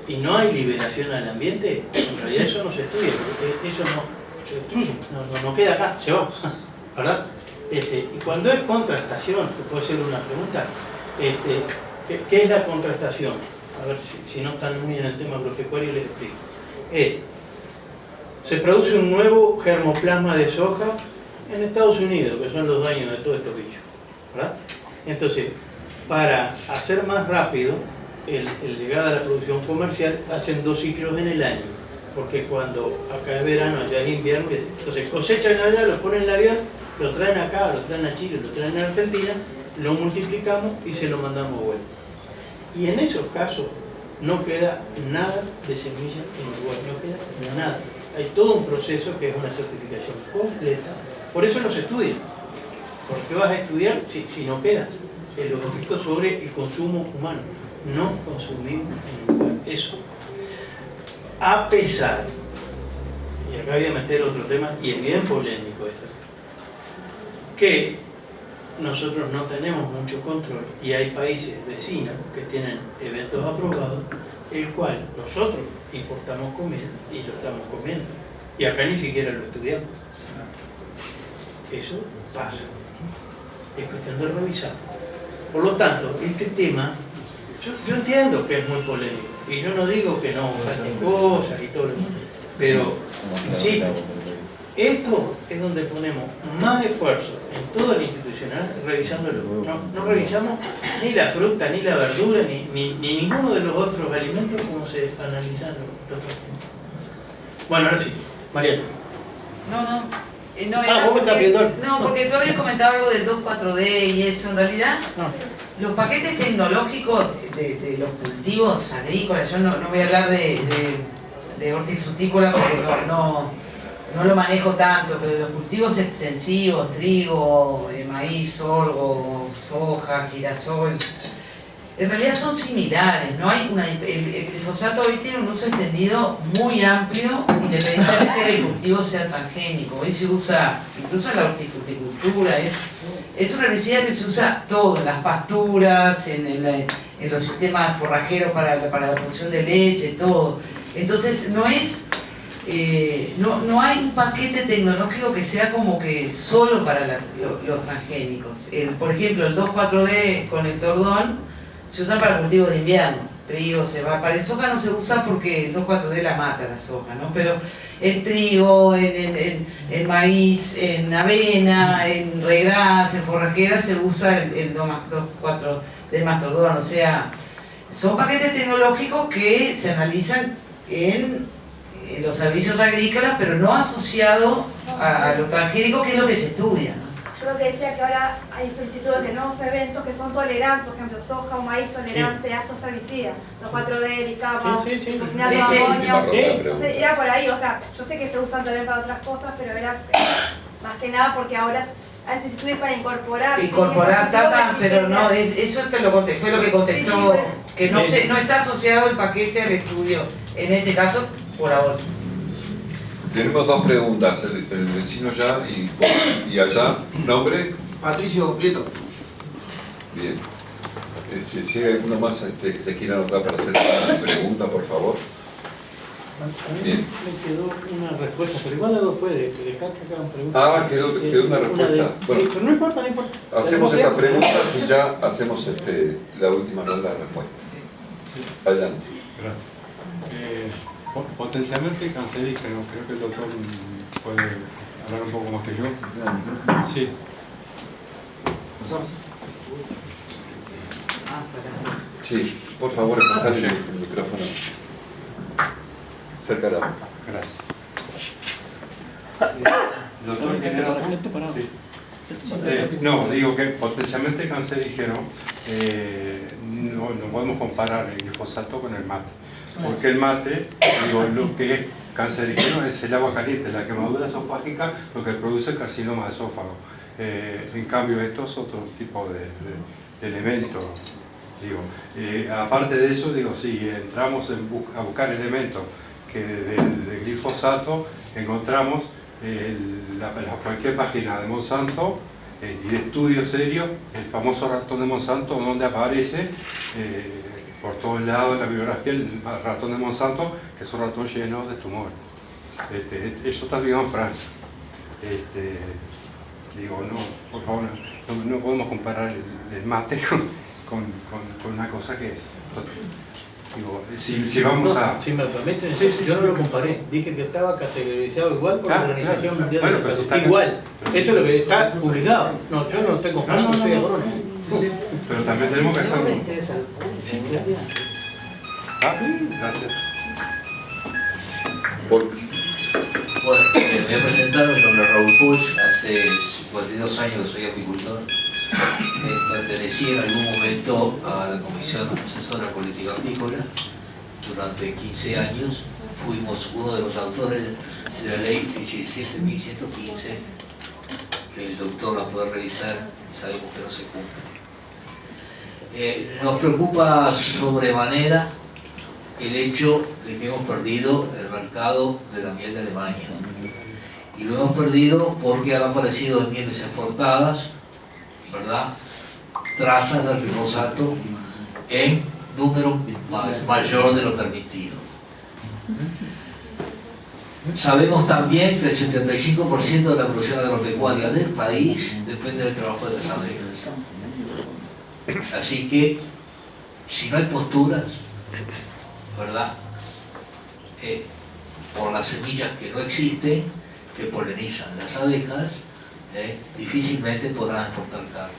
y no hay liberación al ambiente, en realidad eso no se estudia, eso no se destruye, no queda acá, se va, ¿verdad? Y cuando es contrastación, que puede ser una pregunta, ¿qué es la contrastación? A ver si no están muy en el tema agropecuario, les explico. Se produce un nuevo germoplasma de soja en Estados Unidos, que son los dueños de todos estos bichos, ¿verdad? Entonces, para hacer más rápido el llegado a la producción comercial, hacen 2 ciclos en el año, porque cuando acá es verano, allá es invierno, entonces cosechan allá, lo ponen en el avión, lo traen acá, lo traen a Chile, lo traen a Argentina, lo multiplicamos y se lo mandamos de vuelta. Y en esos casos no queda nada de semilla en Uruguay, no queda nada. Hay todo un proceso que es una certificación completa. Por eso no se estudia. ¿Por qué vas a estudiar si no queda? Los efectos sobre el consumo humano. No consumimos en Uruguay. Eso. A pesar, y acá voy a meter otro tema, y es bien polémico esto, que nosotros no tenemos mucho control y hay países vecinos que tienen eventos aprobados, el cual nosotros importamos comida y lo estamos comiendo. Y acá ni siquiera lo estudiamos. Eso pasa. Es cuestión de revisar. Por lo tanto, este tema, yo entiendo que es muy polémico. Y yo no digo que no falten cosas y todo lo demás. Pero, sí, esto es donde ponemos más esfuerzo en todo el institucional revisándolo. No revisamos ni la fruta, ni la verdura, ni ninguno de los otros alimentos como se analizan los otros. Bueno, ahora sí, Mariana. Porque tú habías comentado algo del 2,4-D y eso, en realidad, los paquetes tecnológicos de los cultivos agrícolas, yo no voy a hablar de hortifrutícola porque no lo manejo tanto, pero de los cultivos extensivos, trigo, maíz, sorgo, soja, girasol, en realidad son similares, no hay el glifosato hoy tiene un uso extendido muy amplio, independientemente de que el cultivo sea transgénico. Hoy se usa, incluso en la hortifruticultura, es un herbicida que se usa todo, en las pasturas, en los sistemas forrajeros para la producción de leche, todo. Entonces no es no hay un paquete tecnológico que sea como que solo para los transgénicos. Por ejemplo, el 2,4-D con el tordón se usa para cultivos de invierno, trigo, cebada. Para el soja no se usa porque el 2,4-D la mata la soja, ¿no? Pero en trigo, en maíz, en avena, en regras, en forrajera se usa el 2,4-D más tordón. O sea, son paquetes tecnológicos que se analizan en los servicios agrícolas, pero no asociado a los transgénicos, que es lo que se estudia, ¿no? Yo lo que decía que ahora hay solicitudes de nuevos eventos que son tolerantes, por ejemplo, soja o maíz tolerante a estos herbicidas, los 4D, dicama, fosinato de amonio. Entonces era por ahí, o sea, yo sé que se usan también para otras cosas, pero era más que nada porque ahora hay solicitudes para incorporar. Incorporar tata, pero no, eso te lo contestó, fue lo que contestó, que no está asociado el paquete al estudio, en este caso, por ahora. Tenemos dos preguntas, el vecino ya y allá. ¿Nombre? Patricio Prieto. Bien. Si hay alguno más que se quiera anotar para hacer una pregunta, por favor. Bien. Me quedó una respuesta, pero igual luego puede dejar que hagan preguntas. Quedó una respuesta. Bueno, pero no importa, no importa. hacemos esta pregunta y ya hacemos la última ronda de respuestas. Adelante. Gracias. Potencialmente cancerígeno, creo que el doctor puede hablar un poco más que yo. Sí. Sí, por favor, pasarle el micrófono. Cerca de la boca. Gracias. Doctor, no, digo que potencialmente cancerígeno, no podemos comparar el glifosato con el mate. Porque el mate, lo que es cancerígeno es el agua caliente, la quemadura esofágica, lo que produce el carcinoma de esófago. En cambio, esto es otro tipo de elemento. Aparte de eso, si entramos a buscar elementos que del glifosato, encontramos cualquier página de Monsanto y de estudios serios, el famoso ratón de Monsanto, donde aparece por todos lados en la bibliografía el ratón de Monsanto, que es un ratón lleno de tumores. Eso está vivo en Francia. No, por favor, no podemos comparar el mate con una cosa que si vamos a... Si me permiten, yo no lo comparé, dije que estaba categorizado igual por la Organización Mundial de la Salud. Igual, eso es lo que está publicado. No, yo no estoy comparando, estoy agrónomo. Pero también tenemos que hacerlo. Gracias. Bueno, me voy a presentar, mi nombre es Raúl Puig, hace 52 años que soy apicultor. Pertenecí en algún momento a la Comisión Asesora de Política Apícola. Durante 15 años fuimos uno de los autores de la ley 17.115, que el doctor la puede revisar y sabemos que no se cumple. Nos preocupa sobremanera el hecho de que hemos perdido el mercado de la miel de Alemania. Y lo hemos perdido porque han aparecido en mieles exportadas, ¿verdad?, trazas del glifosato en número mayor de lo permitido. Sabemos también que el 75% de la producción agropecuaria del país depende del trabajo de las abejas. Así que, si no hay posturas, ¿verdad?, por las semillas que no existen, que polinizan las abejas, difícilmente podrán exportar carne.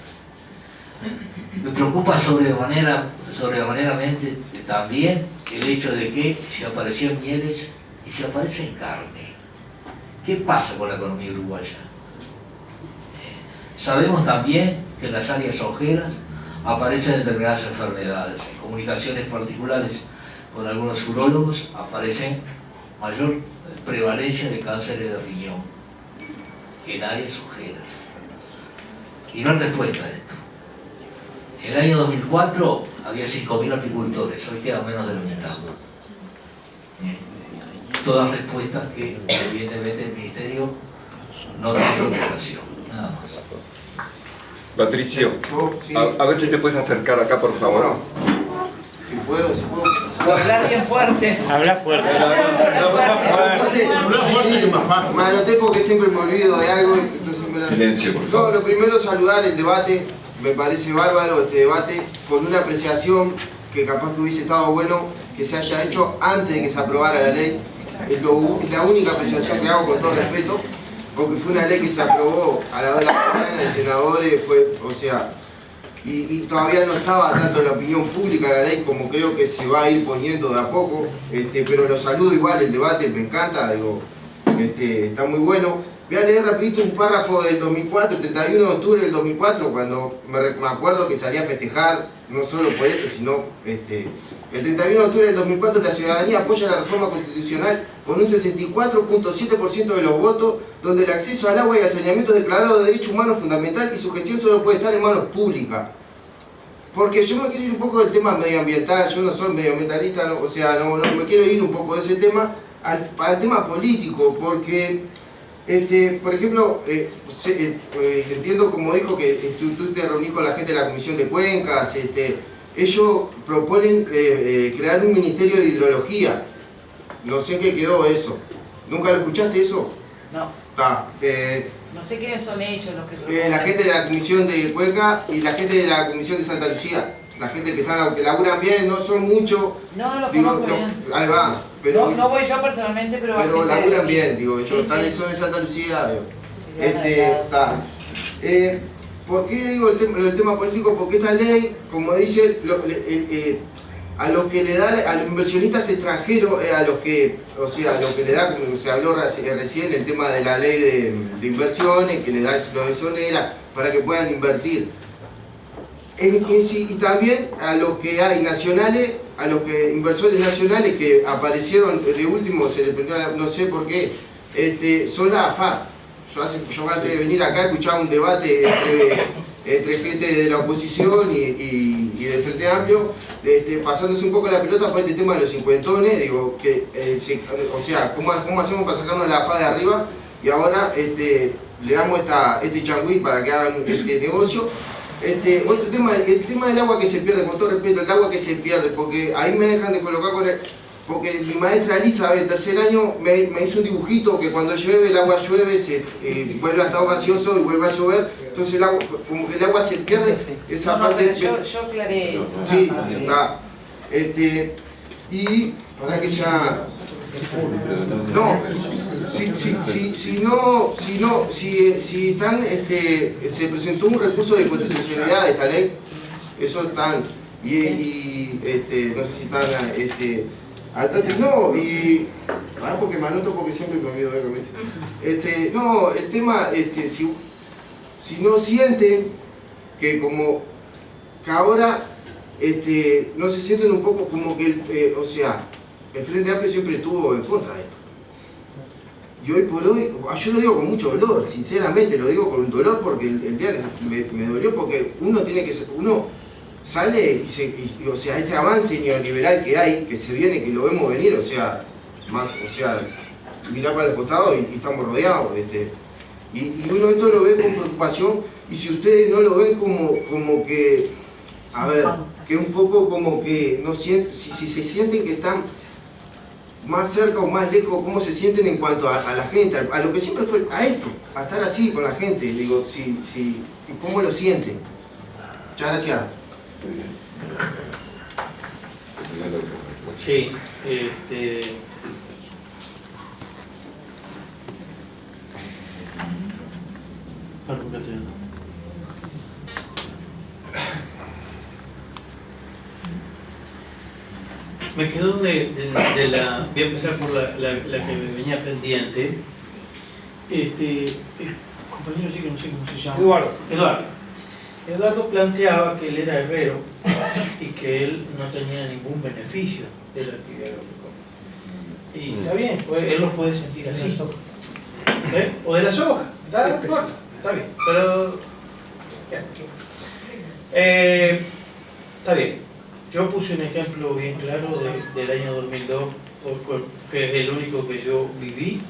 Me preocupa sobremaneramente también el hecho de que si aparecían mieles y si aparece carne, ¿qué pasa con la economía uruguaya? Sabemos también que en las áreas sojeras aparecen determinadas enfermedades. En comunicaciones particulares con algunos urólogos aparecen mayor prevalencia de cánceres de riñón en áreas sojeras. Y no hay respuesta a esto. En el año 2004 había 5.000 apicultores, hoy queda menos de la mitad. Todas respuestas que evidentemente el Ministerio no tiene contestación. Nada más. Patricio, a ver si te puedes acercar acá, por favor. Si puedo. Hablar bien fuerte. Habla fuerte. No, fuerte que es más fácil. Me anoté porque siempre me olvido de algo. Entonces Silencio, por favor. No, lo primero saludar el debate. Me parece bárbaro este debate, con una apreciación que capaz que hubiese estado bueno que se haya hecho antes de que se aprobara la ley. Es la única apreciación que hago, con todo respeto, porque fue una ley que se aprobó a la hora de la mañana de senadores, o sea, y todavía no estaba tanto en la opinión pública la ley como creo que se va a ir poniendo de a poco, pero lo saludo igual, el debate me encanta, digo, está muy bueno. Voy a leer rapidito un párrafo del 2004, el 31 de octubre del 2004, cuando me acuerdo que salí a festejar, no solo por esto, sino el 31 de octubre del 2004 la ciudadanía apoya la reforma constitucional con un 64.7% de los votos, donde el acceso al agua y al saneamiento es declarado de derecho humano fundamental y su gestión solo puede estar en manos públicas. Porque yo me quiero ir un poco del tema medioambiental, yo no soy medioambientalista, no, o sea, no me quiero ir un poco de ese tema al tema político, porque por ejemplo, entiendo como dijo que tú te reunís con la gente de la Comisión de Cuencas, ellos proponen crear un ministerio de hidrología. No sé en qué quedó eso. ¿Nunca lo escuchaste eso? No. No sé quiénes son ellos los que... la gente de la Comisión de Cuenca y la gente de la Comisión de Santa Lucía. La gente que laburan bien, no son muchos. No lo conozco bien. Ahí va. Pero, no voy yo personalmente, pero laburan bien, digo, ellos sí, sí. Son en Santa Lucía. ¿Por qué digo el tema político? Porque esta ley, como dice, a los que le da, a los inversionistas extranjeros, a los que le da, como se habló recién, el tema de la ley de inversiones, que le da lo exonera para que puedan invertir. Y también a los que hay nacionales, a los que inversores nacionales que aparecieron de último, se les prendió, no sé por qué, son la AFA. Yo antes de venir acá escuchaba un debate entre gente de la oposición y del Frente Amplio, pasándose un poco la pelota por este tema de los cincuentones, digo, o sea, ¿cómo hacemos para sacarnos la AFA de arriba? Y ahora le damos este changüí para que hagan este negocio. Otro tema, el tema del agua que se pierde, con todo respeto, el agua que se pierde, porque ahí me dejan de colocar con el... Porque mi maestra Elisa, en tercer año, me hizo un dibujito que cuando llueve, el agua llueve, vuelve a estar gaseoso y vuelve a llover, entonces como que el agua se pierde, esa parte... Yo aclaré eso. Sí, está. Y para que ya... No, si están, se presentó un recurso de constitucionalidad de esta ley, eso están, no sé si están, al tanto, no, porque me anoto porque siempre me olvido de no, el tema, si no sienten que como, que ahora, no se sienten un poco como que, o sea, el Frente Amplio siempre estuvo en contra de esto. Y hoy por hoy, yo lo digo con mucho dolor, sinceramente lo digo con dolor porque el día que me dolió porque uno tiene que sale o sea, este avance neoliberal que hay, que se viene, que lo vemos venir, o sea, mirar para el costado y estamos rodeados. Y uno esto lo ve con preocupación, y si ustedes no lo ven como que, a ver, que un poco como que no sienten, si se sienten que están más cerca o más lejos, cómo se sienten en cuanto a la gente, a lo que siempre fue, a esto, a estar así con la gente, digo, cómo lo sienten. Muchas gracias. Sí, me quedó de la... Voy a empezar por la que me venía pendiente. El compañero sí que no sé cómo se llama. Eduardo planteaba que él era herrero y que él no tenía ningún beneficio de la actividad agrícola. Y está bien, pues, él lo puede sentir así. O de la soja, está bien, pero... está bien. Yo puse un ejemplo bien claro del año 2002, que es el único que yo viví,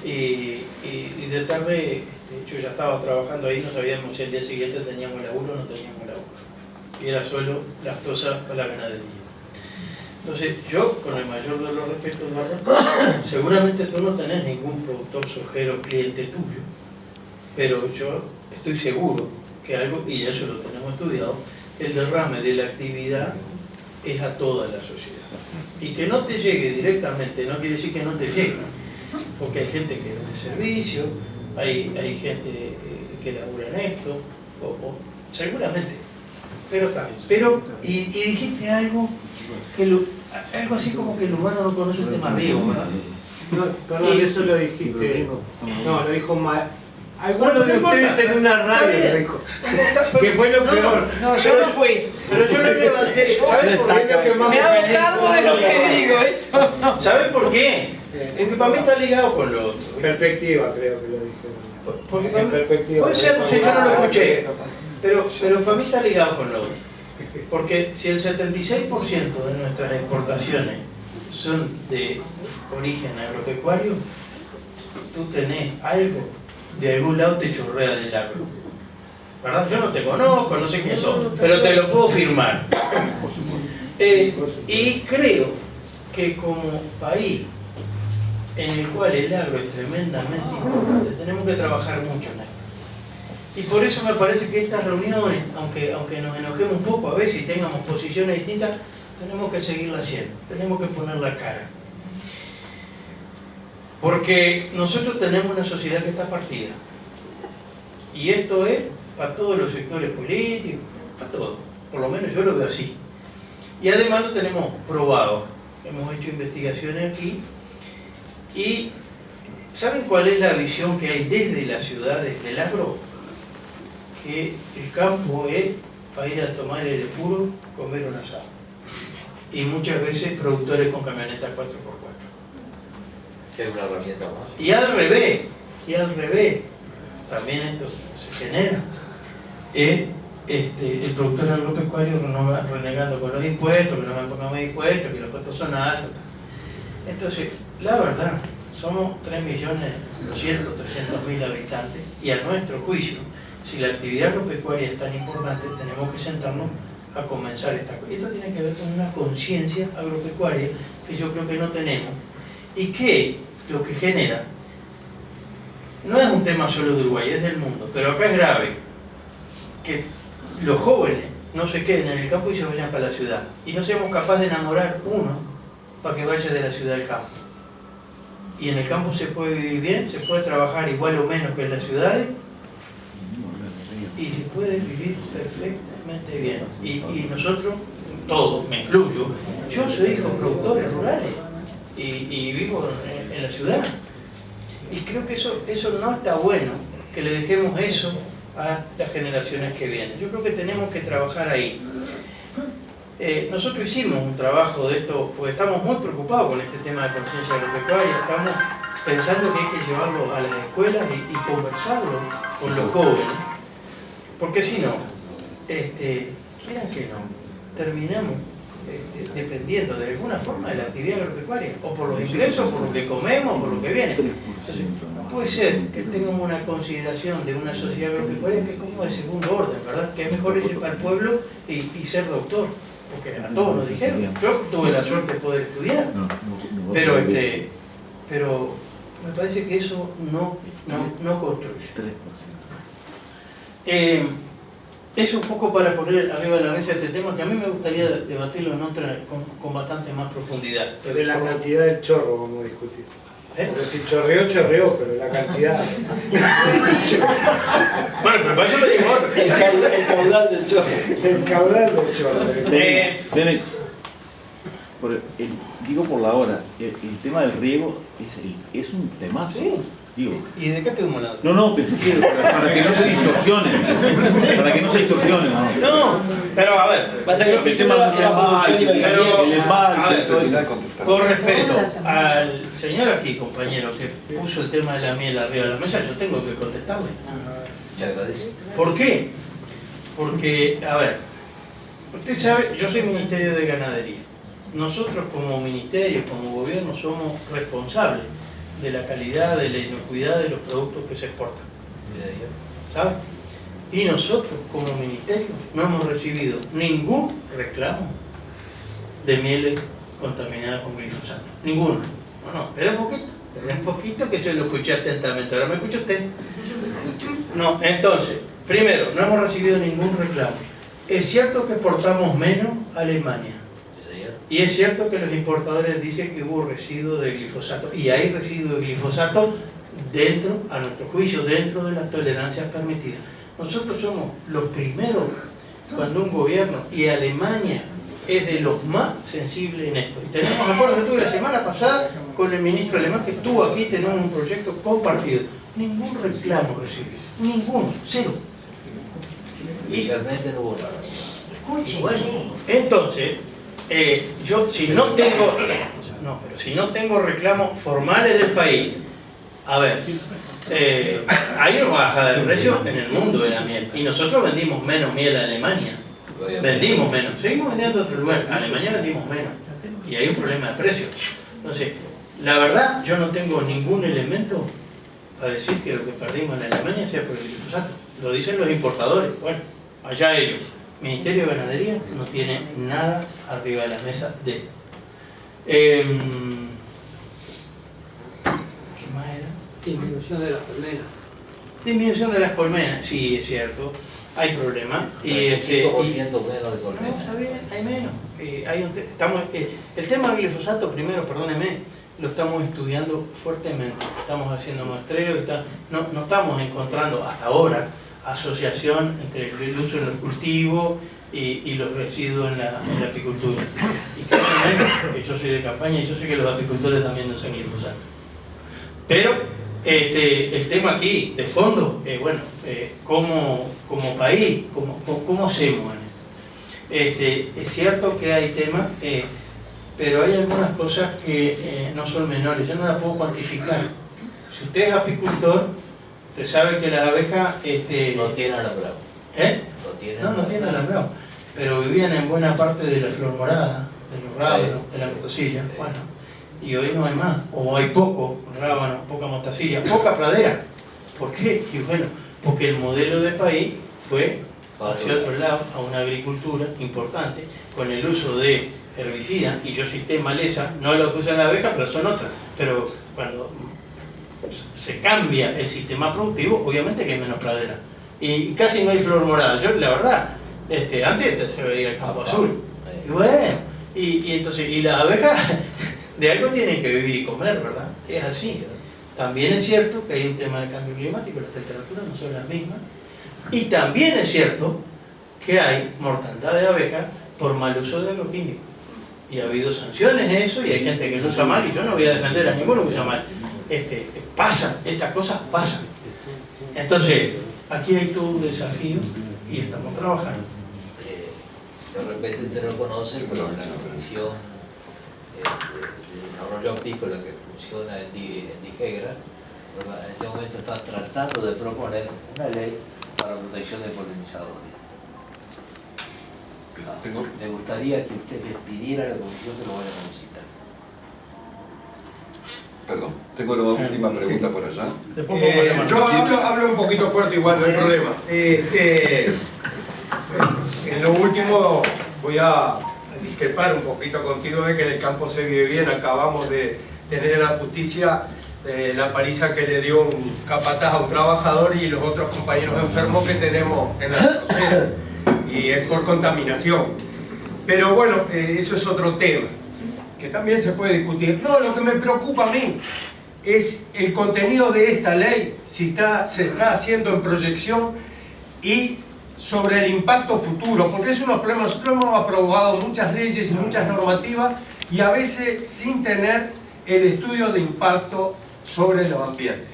y de tarde yo ya estaba trabajando ahí, no sabíamos si el día siguiente teníamos laburo o no teníamos laburo, y era solo lactosa para la ganadería. Entonces, yo, con el mayor de los respetos, Eduardo, seguramente tú no tenés ningún productor sojero cliente tuyo, pero yo estoy seguro que algo, y eso lo tenemos estudiado, el derrame de la actividad es a toda la sociedad. Y que no te llegue directamente no quiere decir que no te llegue, porque hay gente que vende servicio, hay gente que labura en esto, seguramente, pero también. Pero, y dijiste algo, algo así como que el humano no conoce el tema riego, ¿verdad? No, perdón, eso lo dijiste. No, lo dijo mal. Alguno de ustedes en una radio lo dijo. Que fue lo peor. No, yo no fui. Pero yo le levanté. ¿Sabes por qué? Me hago cargo de lo que digo, eso no. ¿Sabes por qué? Porque para mí está ligado con lo otro. Perspectiva, creo que lo dije. Porque En perspectiva. puede ser, no sé, yo no lo escuché. Pero para mí está ligado con lo otro. Porque si el 76% de nuestras exportaciones son de origen agropecuario, tú tenés algo, de algún lado te chorrea del agro. ¿Verdad? Yo no te conozco, no sé quién sos, pero te lo puedo firmar. Y creo que como país en el cual el agro es tremendamente importante, tenemos que trabajar mucho en esto. Y por eso me parece que estas reuniones, aunque nos enojemos un poco a veces y tengamos posiciones distintas, tenemos que seguirla haciendo, tenemos que poner la cara. Porque nosotros tenemos una sociedad que está partida. Y esto es para todos los sectores políticos, para todos. Por lo menos yo lo veo así. Y además lo tenemos probado. Hemos hecho investigaciones aquí. Y ¿saben cuál es la visión que hay desde las ciudades del agro? Que el campo es para ir a tomar aire puro, comer un asado. Y muchas veces productores con camionetas 4x4. Es una herramienta más. Y al revés, también esto se genera. El productor agropecuario renegando con los impuestos, que no me pongan más impuestos, que los impuestos son altos. Entonces, la verdad, somos 3.200.000 habitantes y a nuestro juicio, si la actividad agropecuaria es tan importante, tenemos que sentarnos a comenzar esta cosa. Esto tiene que ver con una conciencia agropecuaria que yo creo que no tenemos y que lo que genera no es un tema solo de Uruguay, es del mundo, pero acá es grave que los jóvenes no se queden en el campo y se vayan para la ciudad y no seamos capaces de enamorar uno para que vaya de la ciudad al campo. Y en el campo se puede vivir bien, se puede trabajar igual o menos que en las ciudades y se puede vivir perfectamente bien. Y nosotros, todos, me incluyo, yo soy hijo de productores rurales y vivo en la ciudad. Y creo que eso no está bueno, que le dejemos eso a las generaciones que vienen. Yo creo que tenemos que trabajar ahí. Nosotros hicimos un trabajo de esto, porque estamos muy preocupados con este tema de conciencia agropecuaria, estamos pensando que hay que llevarlo a las escuelas y conversarlo con los jóvenes, porque si no, quieran que no, terminamos dependiendo de alguna forma de la actividad agropecuaria, o por los ingresos, por lo que comemos, por lo que viene. Entonces, no puede ser que tengamos una consideración de una sociedad agropecuaria que es como de segundo orden, ¿verdad? Que es mejor irse para el pueblo y ser doctor, porque a todos nos dijeron. Yo tuve la suerte de poder estudiar, pero me parece que eso no construye. Es un poco para poner arriba de la mesa este tema que a mí me gustaría debatirlo con bastante más profundidad. Pero de la cantidad del chorro vamos a discutir. Porque si chorreó, pero la cantidad. Bueno, pero para eso te digo otro. El caudal del chorro. El caudal del chorro. Digo por la hora, el tema del riego es un temazo. Sí. Digo. ¿Y de qué te humo la? No, pensé que para que no se distorsionen. Para que no se distorsionen. No, pero a ver. Pasa que el tema del con respeto al señor aquí, compañero, que puso el tema de la miel arriba de la mesa, yo tengo que contestarle. Te agradezco. ¿Por qué? Porque, a ver, usted sabe, yo soy Ministerio de Ganadería. Nosotros como ministerio, como gobierno, somos responsables de la calidad, de la inocuidad de los productos que se exportan. ¿Sabes? Y nosotros como ministerio no hemos recibido ningún reclamo de mieles contaminada con glifosato. Ninguno. No, espera un poquito que yo lo escuché atentamente. Ahora me escucha usted. No, entonces, primero, no hemos recibido ningún reclamo. Es cierto que exportamos menos a Alemania. Y es cierto que los importadores dicen que hubo residuos de glifosato. Y hay residuos de glifosato dentro, a nuestro juicio, dentro de las tolerancias permitidas. Nosotros somos los primeros cuando un gobierno, y Alemania es de los más sensibles en esto. Y tenemos acuerdo que tuve la semana pasada con el ministro alemán que estuvo aquí, tenemos un proyecto compartido. Ningún reclamo recibido, ninguno, cero. Y realmente no hubo nada. bueno, entonces, yo si no tengo, pero si no tengo reclamos formales del país, a ver, hay una bajada de precio en el mundo de la miel y nosotros vendimos menos miel a Alemania, vendimos menos, seguimos vendiendo a otro lugar, a Alemania vendimos menos y hay un problema de precio. Entonces, la verdad, yo no tengo ningún elemento para decir que lo que perdimos en Alemania sea por el glifosato. Lo dicen los importadores, bueno, allá ellos. Ministerio de Ganadería no tiene nada arriba de la mesa de esto. ¿Qué más era? Disminución de las colmenas. Disminución de las colmenas, sí, es cierto. Hay problemas. 5% menos de colmenas. No, está bien, hay menos. El tema del glifosato, primero, perdóneme, lo estamos estudiando fuertemente. Estamos haciendo muestreo, no estamos encontrando hasta ahora asociación entre el uso en el cultivo y los residuos en la apicultura. Y que yo soy de campaña y yo sé que los apicultores también no usan glifosato. Pero el tema aquí, de fondo, como país, ¿cómo hacemos? Es cierto que hay temas, pero hay algunas cosas que no son menores, yo no las puedo cuantificar. Si usted es apicultor, usted sabe que las abejas... no tienen alambrado. No tienen alambrado. Pero vivían en buena parte de la flor morada, de los rábanos, de la mostacilla. Bueno, y hoy no hay más. O hay poco rábano, poca mostacilla, poca pradera. ¿Por qué? Y bueno, porque el modelo de país fue hacia otro lado, a una agricultura importante, con el uso de herbicidas. Y yo cité maleza, no lo que usan las abejas, pero son otras. Pero cuando se cambia el sistema productivo, obviamente que hay menos pradera y casi no hay flor morada. Yo, la verdad, antes se veía el campo azul y bueno, y entonces, y las abejas de algo tienen que vivir y comer, ¿verdad? Es así. También es cierto que hay un tema de cambio climático, las temperaturas no son las mismas, y también es cierto que hay mortandad de abejas por mal uso de agroquímicos, y ha habido sanciones de eso, y hay gente que lo usa mal, y yo no voy a defender a ninguno que usa mal. Pasan, estas cosas pasan. Entonces, aquí hay todo un desafío y estamos trabajando. De repente usted no conoce, pero la Comisión de Desarrollo Apícola que funciona en Dijegra, en este momento está tratando de proponer una ley para protección de polinizadores. Me gustaría que usted les pidiera a la Comisión que lo vayan a visitar. Perdón, tengo la última pregunta por allá. Yo hablo un poquito fuerte, igual no hay problema. En lo último voy a discrepar un poquito contigo de que en el campo se vive bien. Acabamos de tener en la justicia la paliza que le dio un capataz a un trabajador y los otros compañeros enfermos que tenemos en la frontera, y es por contaminación. Pero bueno, eso es otro tema que también se puede discutir. No, lo que me preocupa a mí es el contenido de esta ley, si se está haciendo en proyección y sobre el impacto futuro, porque es unos problemas. Nosotros hemos aprobado muchas leyes y muchas normativas y a veces sin tener el estudio de impacto sobre los ambientes.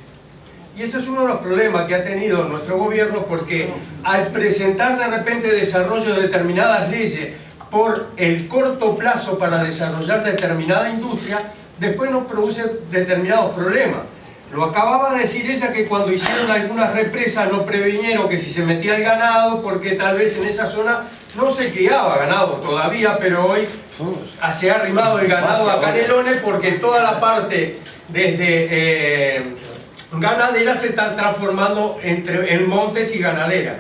Y eso es uno de los problemas que ha tenido nuestro gobierno, porque al presentar de repente desarrollo de determinadas leyes por el corto plazo para desarrollar determinada industria, después nos produce determinados problemas. Lo acababa de decir ella, que cuando hicieron algunas represas no previnieron que si se metía el ganado, porque tal vez en esa zona no se criaba ganado todavía, pero hoy se ha arrimado el ganado a Canelones porque toda la parte desde ganadera se está transformando en montes y ganaderas.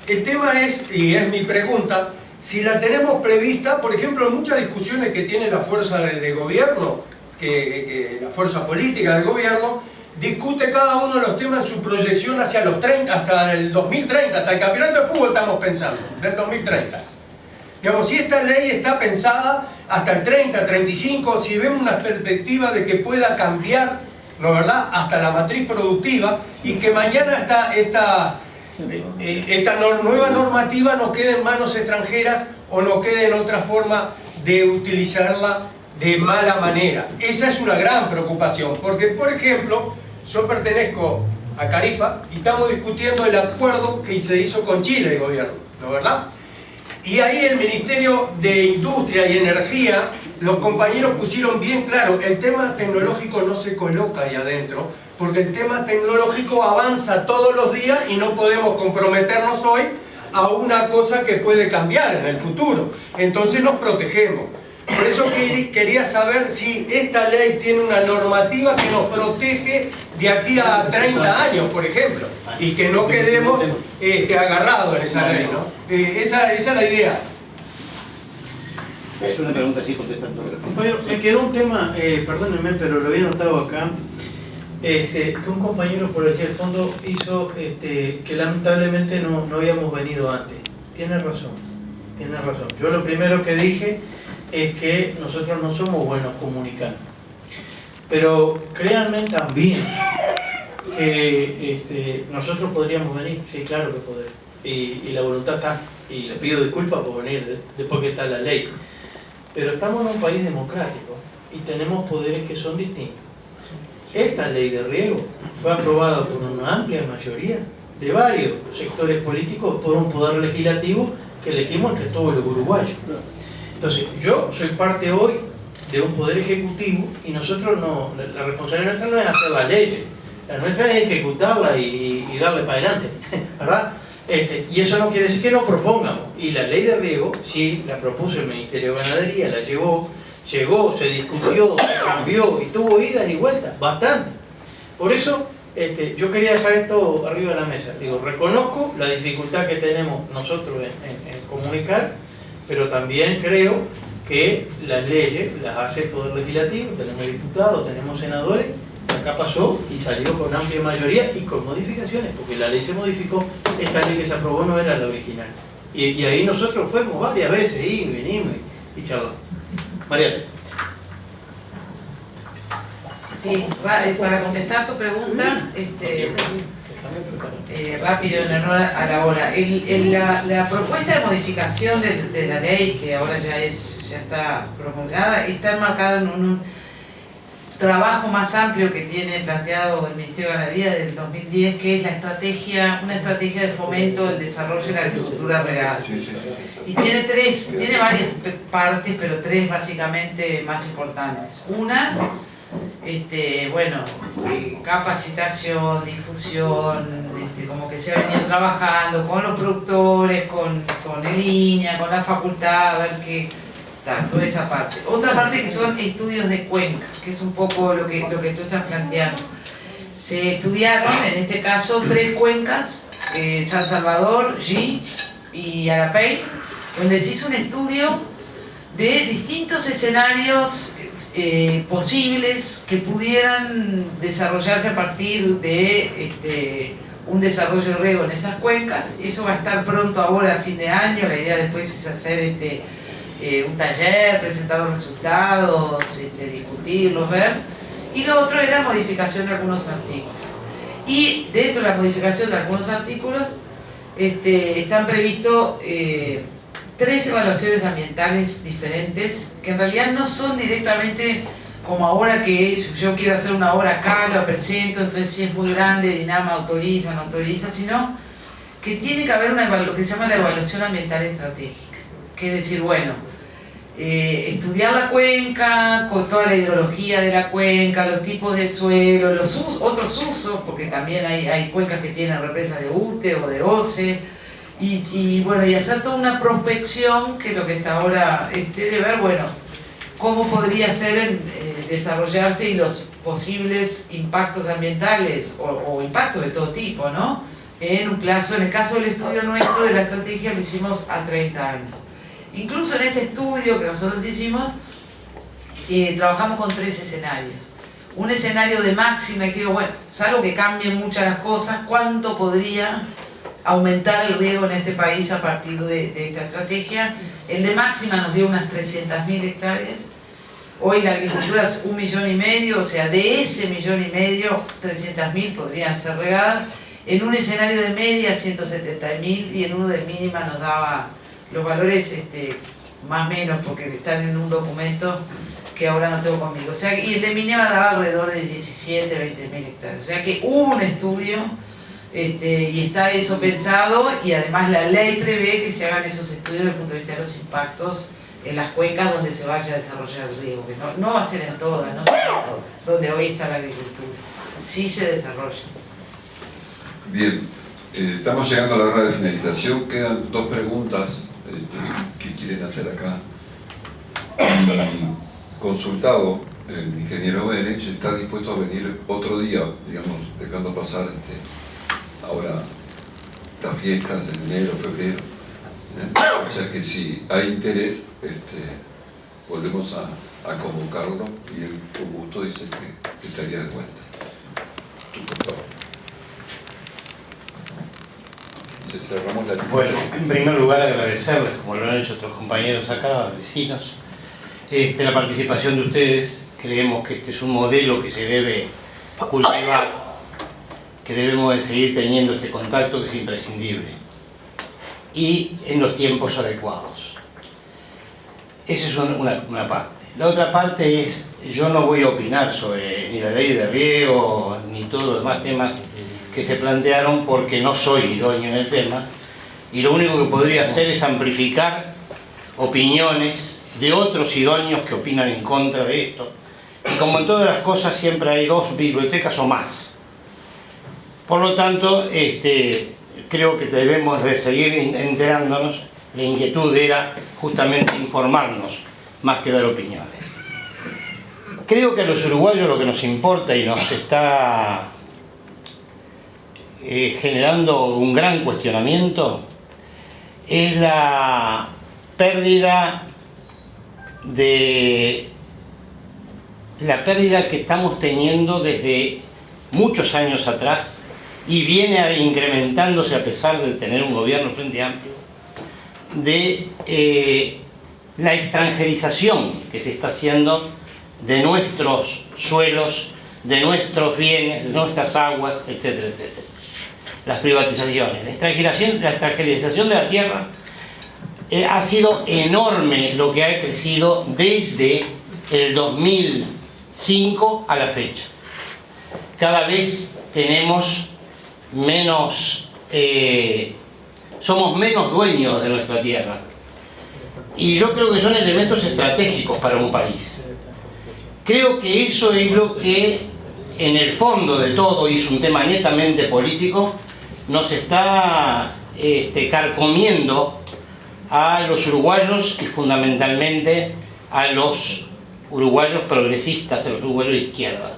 El tema es, y es mi pregunta, si la tenemos prevista, por ejemplo, en muchas discusiones que tiene la fuerza de gobierno, que la fuerza política del gobierno, discute cada uno de los temas en su proyección hacia los 30, hasta el 2030, hasta el campeonato de fútbol estamos pensando, del 2030. Digamos, si esta ley está pensada hasta el 30, 35, si vemos una perspectiva de que pueda cambiar, ¿no verdad?, hasta la matriz productiva, y que mañana esta nueva normativa no quede en manos extranjeras o no quede en otra forma de utilizarla de mala manera. Esa es una gran preocupación, porque, por ejemplo, yo pertenezco a Carifa y estamos discutiendo el acuerdo que se hizo con Chile, el gobierno, ¿no verdad? Y ahí el Ministerio de Industria y Energía, los compañeros pusieron bien claro, el tema tecnológico no se coloca ahí adentro, porque el tema tecnológico avanza todos los días y no podemos comprometernos hoy a una cosa que puede cambiar en el futuro. Entonces nos protegemos. Por eso quería saber si esta ley tiene una normativa que nos protege de aquí a 30 años, por ejemplo, y que no quedemos agarrados en esa ley, ¿no? Esa es la idea. Es una pregunta así contestando. Compañero, me quedó un tema, perdónenme, pero lo había notado acá, que un compañero, por decir el fondo, hizo que lamentablemente no habíamos venido antes. Tiene razón, tiene razón. Yo lo primero que dije es que nosotros no somos buenos comunicando. Pero créanme también que nosotros podríamos venir, sí, claro que podemos. Y la voluntad está, y les pido disculpas por venir después que está la ley. Pero estamos en un país democrático y tenemos poderes que son distintos. Esta ley de riego fue aprobada por una amplia mayoría de varios sectores políticos por un poder legislativo que elegimos entre todos los uruguayos. Entonces, yo soy parte hoy de un poder ejecutivo y nosotros no, la responsabilidad nuestra no es hacer la ley, la nuestra es ejecutarla y darle para adelante, ¿verdad? Y eso no quiere decir que no propongamos. Y la ley de riego, sí, la propuso el Ministerio de Ganadería, la llegó, se discutió, se cambió y tuvo idas y vueltas, bastante. Por eso, yo quería dejar esto arriba de la mesa. Digo, reconozco la dificultad que tenemos nosotros en comunicar, pero también creo que las leyes las hace el Poder Legislativo, tenemos diputados, tenemos senadores, acá pasó y salió con amplia mayoría y con modificaciones, porque la ley se modificó, esta ley que se aprobó no era la original. Y ahí nosotros fuimos varias veces y vinimos y charlamos. Mariana. Sí, para contestar tu pregunta, rápido en honor a la hora. La propuesta de modificación de la ley, que ahora ya está promulgada, está enmarcada en un trabajo más amplio que tiene planteado el Ministerio de Ganadería del 2010, que es una estrategia de fomento del desarrollo de la agricultura regada. Y tiene varias partes, pero tres básicamente más importantes. Una, capacitación, difusión, como que se ha venido trabajando con los productores, con el INEA, con la facultad, a ver qué toda esa parte. Otra parte que son estudios de cuenca, que es un poco lo que tú estás planteando. Se estudiaron, en este caso, 3 cuencas, San Salvador, G y Arapey, donde se hizo un estudio de distintos escenarios posibles que pudieran desarrollarse a partir de un desarrollo de riego en esas cuencas. Eso va a estar pronto ahora a fin de año. La idea después es hacer un taller, presentar los resultados, discutirlos, ver. Y lo otro era modificación de algunos artículos. Y dentro de la modificación de algunos artículos están previstos 3 evaluaciones ambientales diferentes, que en realidad no son directamente como ahora, que es, yo quiero hacer una obra acá, lo presento, entonces si es muy grande, Dinama autoriza, no autoriza, sino que tiene que haber lo que se llama la evaluación ambiental estratégica, que es decir, bueno, estudiar la cuenca, con toda la hidrología de la cuenca, los tipos de suelo, otros usos, porque también hay cuencas que tienen represas de UTE o de OCE, y hacer toda una prospección, que es lo que está ahora, de ver, bueno, cómo podría ser desarrollarse y los posibles impactos ambientales o impactos de todo tipo, ¿no? En un plazo, en el caso del estudio nuestro de la estrategia, lo hicimos a 30 años. Incluso en ese estudio que nosotros hicimos, trabajamos con 3 escenarios. Un escenario de máxima, y que digo, bueno, salvo que cambien muchas las cosas, ¿cuánto podría aumentar el riego en este país a partir de esta estrategia? El de máxima nos dio unas 300.000 hectáreas. Hoy la agricultura es 1,5 millones, o sea, de ese 1,5 millones, 300.000 podrían ser regadas. En un escenario de media, 170.000, y en uno de mínima nos daba los valores más o menos, porque están en un documento que ahora no tengo conmigo. O sea, y el de mínima daba alrededor de 17, 20.000 hectáreas. O sea que hubo un estudio y está eso pensado, y además la ley prevé que se hagan esos estudios desde el punto de vista de los impactos en las cuencas donde se vaya a desarrollar el riego, que no va a ser en todas, no sé, donde hoy está la agricultura, sí se desarrolla. Bien, estamos llegando a la hora de finalización, quedan 2 preguntas que quieren hacer acá. Y consultado, el ingeniero Benech está dispuesto a venir otro día, digamos, dejando pasar ahora las fiestas en enero, febrero. O sea que si hay interés, volvemos a convocarlo, y él con gusto dice que estaría de vuelta. Tú, por favor. Entonces, cerramos la lista. Bueno, en primer lugar agradecerles, como lo han hecho otros compañeros acá, vecinos, la participación de ustedes. Creemos que este es un modelo que se debe cultivar, que debemos de seguir teniendo este contacto que es imprescindible, y en los tiempos adecuados. Esa es una parte. La otra parte es, yo no voy a opinar sobre ni la ley de riego, ni todos los demás temas que se plantearon, porque no soy idóneo en el tema, y lo único que podría hacer es amplificar opiniones de otros idóneos que opinan en contra de esto. Y como en todas las cosas siempre hay 2 bibliotecas o más. Por lo tanto, creo que debemos de seguir enterándonos. La inquietud era justamente informarnos más que dar opiniones. Creo que a los uruguayos lo que nos importa y nos está generando un gran cuestionamiento es la pérdida que estamos teniendo desde muchos años atrás, y viene incrementándose a pesar de tener un gobierno Frente Amplio, de la extranjerización que se está haciendo de nuestros suelos, de nuestros bienes, de nuestras aguas, etcétera, etcétera. Las privatizaciones, la extranjerización de la tierra ha sido enorme, lo que ha crecido desde el 2005 a la fecha. Cada vez tenemos somos menos dueños de nuestra tierra, y yo creo que son elementos estratégicos para un país. Creo que eso es lo que en el fondo de todo, y es un tema netamente político, nos está carcomiendo a los uruguayos, y fundamentalmente a los uruguayos progresistas, a los uruguayos de izquierda.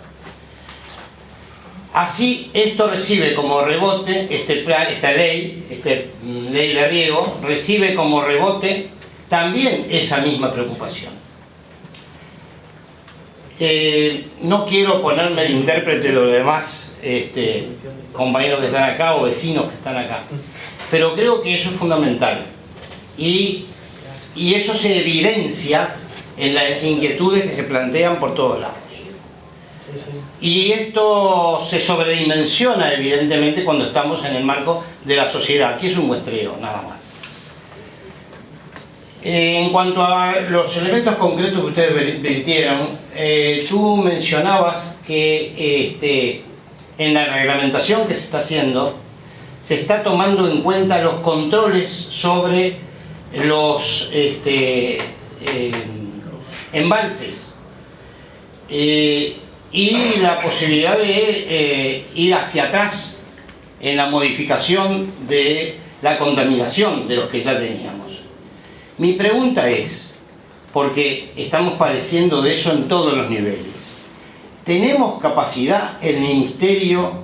Así, esto recibe como rebote, esta ley de riego, recibe como rebote también esa misma preocupación. No quiero ponerme de intérprete de los demás compañeros que están acá o vecinos que están acá, pero creo que eso es fundamental, y eso se evidencia en las inquietudes que se plantean por todos lados. Y esto se sobredimensiona evidentemente cuando estamos en el marco de la sociedad. Aquí es un muestreo, nada más. En cuanto a los elementos concretos que ustedes vertieron, tú mencionabas que en la reglamentación que se está haciendo se está tomando en cuenta los controles sobre los embalses y la posibilidad de ir hacia atrás en la modificación de la contaminación de los que ya teníamos. Mi pregunta es, porque estamos padeciendo de eso en todos los niveles, ¿tenemos capacidad, el Ministerio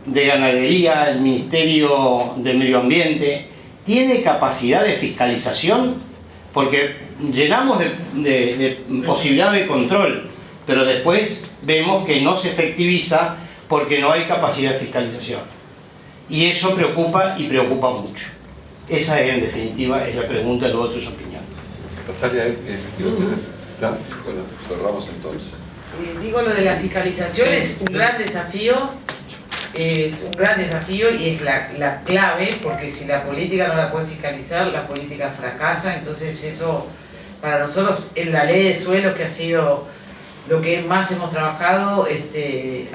de Ganadería, el Ministerio de Medio Ambiente, tiene capacidad de fiscalización porque llenamos de posibilidad de control, pero después vemos que no se efectiviza porque no hay capacidad de fiscalización. Y eso preocupa y preocupa mucho. Esa en definitiva es la pregunta, lo otro es opinión. Rosalia, bueno, cerramos entonces. Digo, lo de la fiscalización es un gran desafío, y es la clave, porque si la política no la puede fiscalizar, la política fracasa. Entonces eso para nosotros en la ley de suelo, que ha sido lo que más hemos trabajado,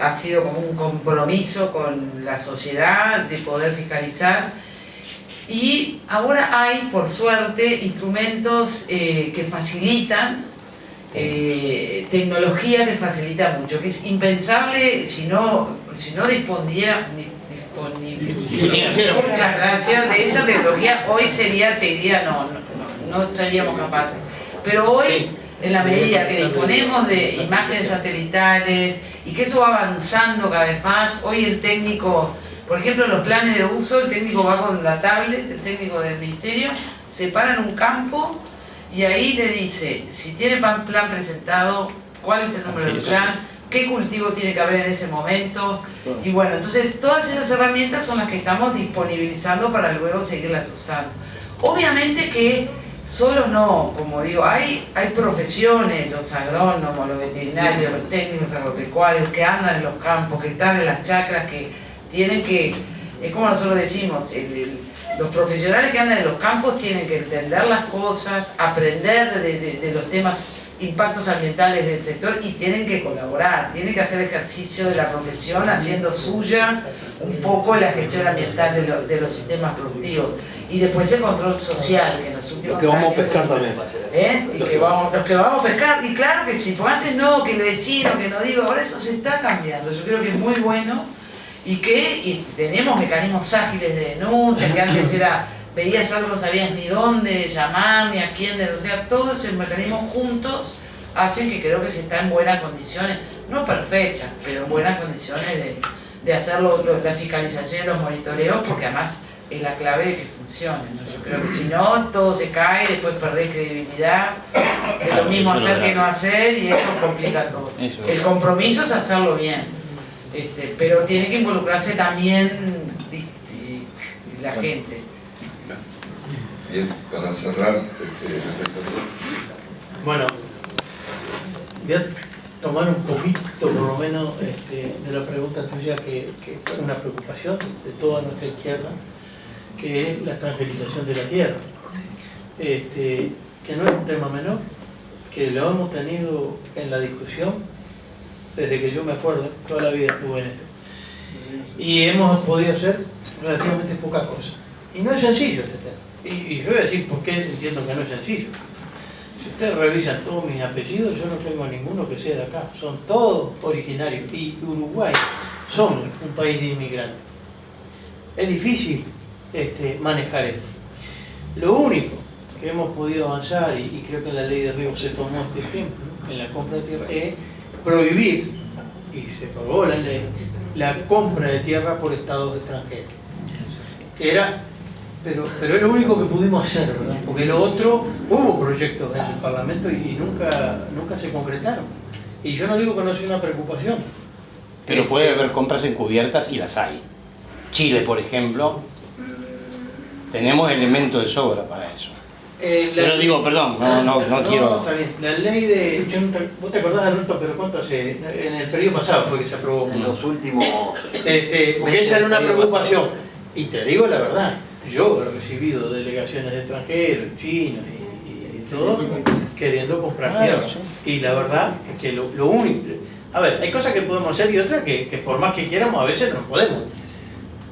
ha sido como un compromiso con la sociedad de poder fiscalizar. Y ahora hay, por suerte, instrumentos que facilitan, tecnología que facilita mucho, que es impensable si no dispondiera muchas gracias de esa tecnología. Hoy sería, te diría, no estaríamos capaces. Pero hoy, en la medida que disponemos de imágenes satelitales y que eso va avanzando cada vez más, hoy el técnico, por ejemplo, en los planes de uso, el técnico va con la tablet, el técnico del ministerio, se para en un campo y ahí le dice si tiene plan presentado, cuál es el número del plan, qué cultivo tiene que haber en ese momento. Y bueno, entonces todas esas herramientas son las que estamos disponibilizando para luego seguirlas usando. Obviamente que solo no, como digo, hay profesiones, los agrónomos, los veterinarios, los técnicos agropecuarios que andan en los campos, que están en las chacras, que tienen que, es como nosotros decimos, los profesionales que andan en los campos tienen que entender las cosas, aprender de los temas, impactos ambientales del sector, y tienen que colaborar, tienen que hacer ejercicio de la profesión haciendo suya un poco la gestión ambiental de los sistemas productivos. Y después el control social, que en los últimos años... Los que vamos a pescar también. Los que vamos a pescar, y claro que sí, porque antes no, que le decían, que no digo, ahora eso se está cambiando. Yo creo que es muy bueno y tenemos mecanismos ágiles de denuncia, que antes era, veías algo, no sabías ni dónde llamar, ni a quién, o sea, todos esos mecanismos juntos hacen que creo que se está en buenas condiciones, no perfectas, pero en buenas condiciones de hacer la fiscalización y los monitoreos, porque además es la clave de que funcione, ¿no? Yo creo que si no, todo se cae, después perdés credibilidad, es lo mismo hacer que no hacer, y eso complica todo. El compromiso es hacerlo bien, pero tiene que involucrarse también la gente. Bien, para cerrar, bueno, voy a tomar un poquito, por lo menos, de la pregunta tuya, que es una preocupación de toda nuestra izquierda, que es la transferización de la tierra, que no es un tema menor, que lo hemos tenido en la discusión desde que yo me acuerdo, toda la vida estuve en esto, y hemos podido hacer relativamente poca cosa, y no es sencillo este tema, y yo voy a decir por qué entiendo que no es sencillo. Si ustedes revisan todos mis apellidos, yo no tengo ninguno que sea de acá, son todos originarios, y Uruguay son un país de inmigrantes. Es difícil manejar esto. Lo único que hemos podido avanzar, y creo que en la ley de Río se tomó este ejemplo, en la compra de tierra, es prohibir, y se aprobó la ley, la compra de tierra por estados extranjeros. Que era, pero es lo único que pudimos hacer, ¿verdad? Porque lo otro, hubo proyectos en el Parlamento y nunca se concretaron. Y yo no digo que no sea una preocupación. Pero puede haber compras encubiertas y las hay. Chile, por ejemplo, tenemos elementos de sobra para eso. Pero digo, perdón, no quiero... Está bien. La ley de... ¿Vos te acordás, Alberto? Pero ¿cuánto hace? En el periodo pasado fue que se aprobó. En los últimos... porque esa era una preocupación. Y te digo la verdad, yo he recibido delegaciones de extranjeros, chinos y todo, queriendo comprar tierra. Y la verdad es que lo único... A ver, hay cosas que podemos hacer y otras que por más que quieramos a veces no podemos.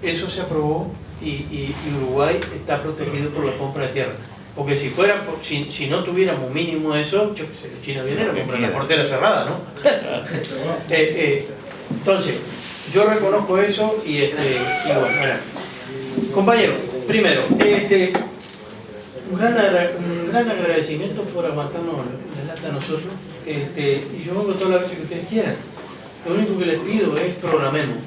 Eso se aprobó y Uruguay está protegido por la compra de tierra. Porque si fuera, si no tuviéramos mínimo eso, yo qué sé, los chinos vienen a comprar la portera cerrada, ¿no? Entonces, yo reconozco eso y bueno, compañero, primero, un gran agradecimiento por aguantarnos la lata a nosotros, y yo vengo todas las veces que ustedes quieran. Lo único que les pido es programemos.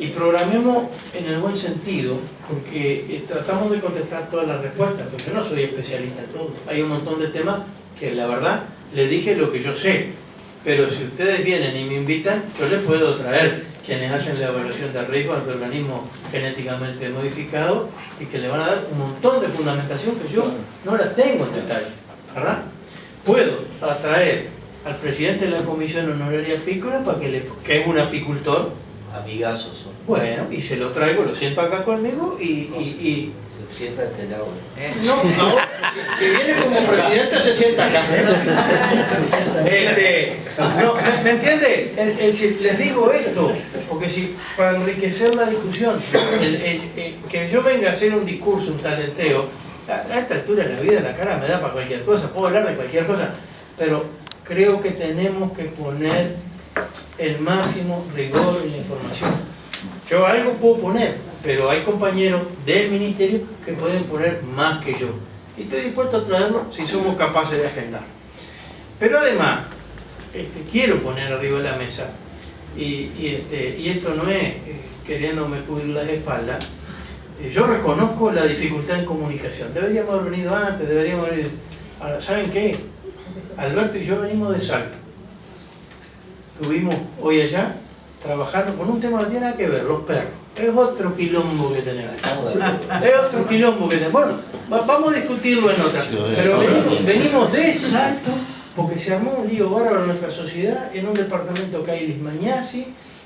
y programemos en el buen sentido, porque tratamos de contestar todas las respuestas, porque yo no soy especialista en todo. Hay un montón de temas que la verdad les dije lo que yo sé, pero si ustedes vienen y me invitan, yo les puedo traer quienes hacen la evaluación de riesgo ante organismos genéticamente modificados y que le van a dar un montón de fundamentación que yo no la tengo en detalle, ¿verdad? Puedo atraer al presidente de la Comisión Honoraria Apícola para que es un apicultor. Amigazos son. Bueno, y se lo traigo, lo siento acá conmigo y Se sienta este lado. no, ahora, si viene como presidente se sienta acá. No, ¿me entiende? Les digo esto, porque si para enriquecer la discusión, que yo venga a hacer un discurso, un talenteo, a esta altura de la vida la cara me da para cualquier cosa, puedo hablar de cualquier cosa, pero creo que tenemos que poner el máximo rigor en la información. Yo algo puedo poner, pero hay compañeros del ministerio que pueden poner más que yo. Y estoy dispuesto a traerlo si somos capaces de agendar. Pero además, quiero poner arriba de la mesa, y esto no es queriéndome cubrir las espaldas, yo reconozco la dificultad en comunicación. Deberíamos haber venido antes, deberíamos haber... Ahora, ¿saben qué? Alberto y yo venimos de Salta. Estuvimos hoy allá trabajando con un tema que tiene nada que ver, los perros. Es otro quilombo que tenemos. Es otro quilombo que tenemos. Bueno, vamos a discutirlo en otra. Pero venimos de Salto porque se armó un lío bárbaro en nuestra sociedad, en un departamento que hay Lismañasi,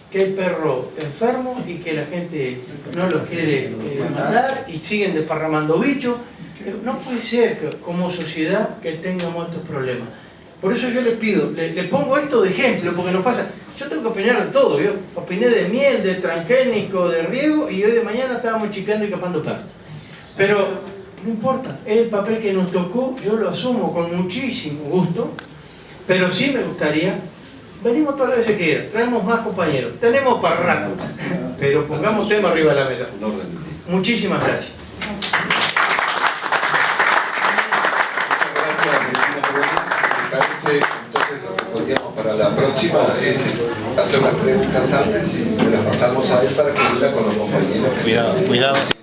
que hay perros enfermos y que la gente no los quiere mandar y siguen desparramando bichos. No puede ser que como sociedad que tengamos estos problemas. Por eso yo les pido, le pongo esto de ejemplo, porque nos pasa, yo tengo que opinar de todo, yo opiné de miel, de transgénico, de riego, y hoy de mañana estábamos chipeando y capando perros. Pero no importa, es el papel que nos tocó, yo lo asumo con muchísimo gusto, pero sí me gustaría, venimos todas las veces que quieran, traemos más compañeros, tenemos para rato, pero pongamos tema arriba de la mesa. Muchísimas gracias. Entonces lo que podríamos para la próxima es hacer las preguntas antes y se las pasamos a él para que diga con los compañeros. Cuidado.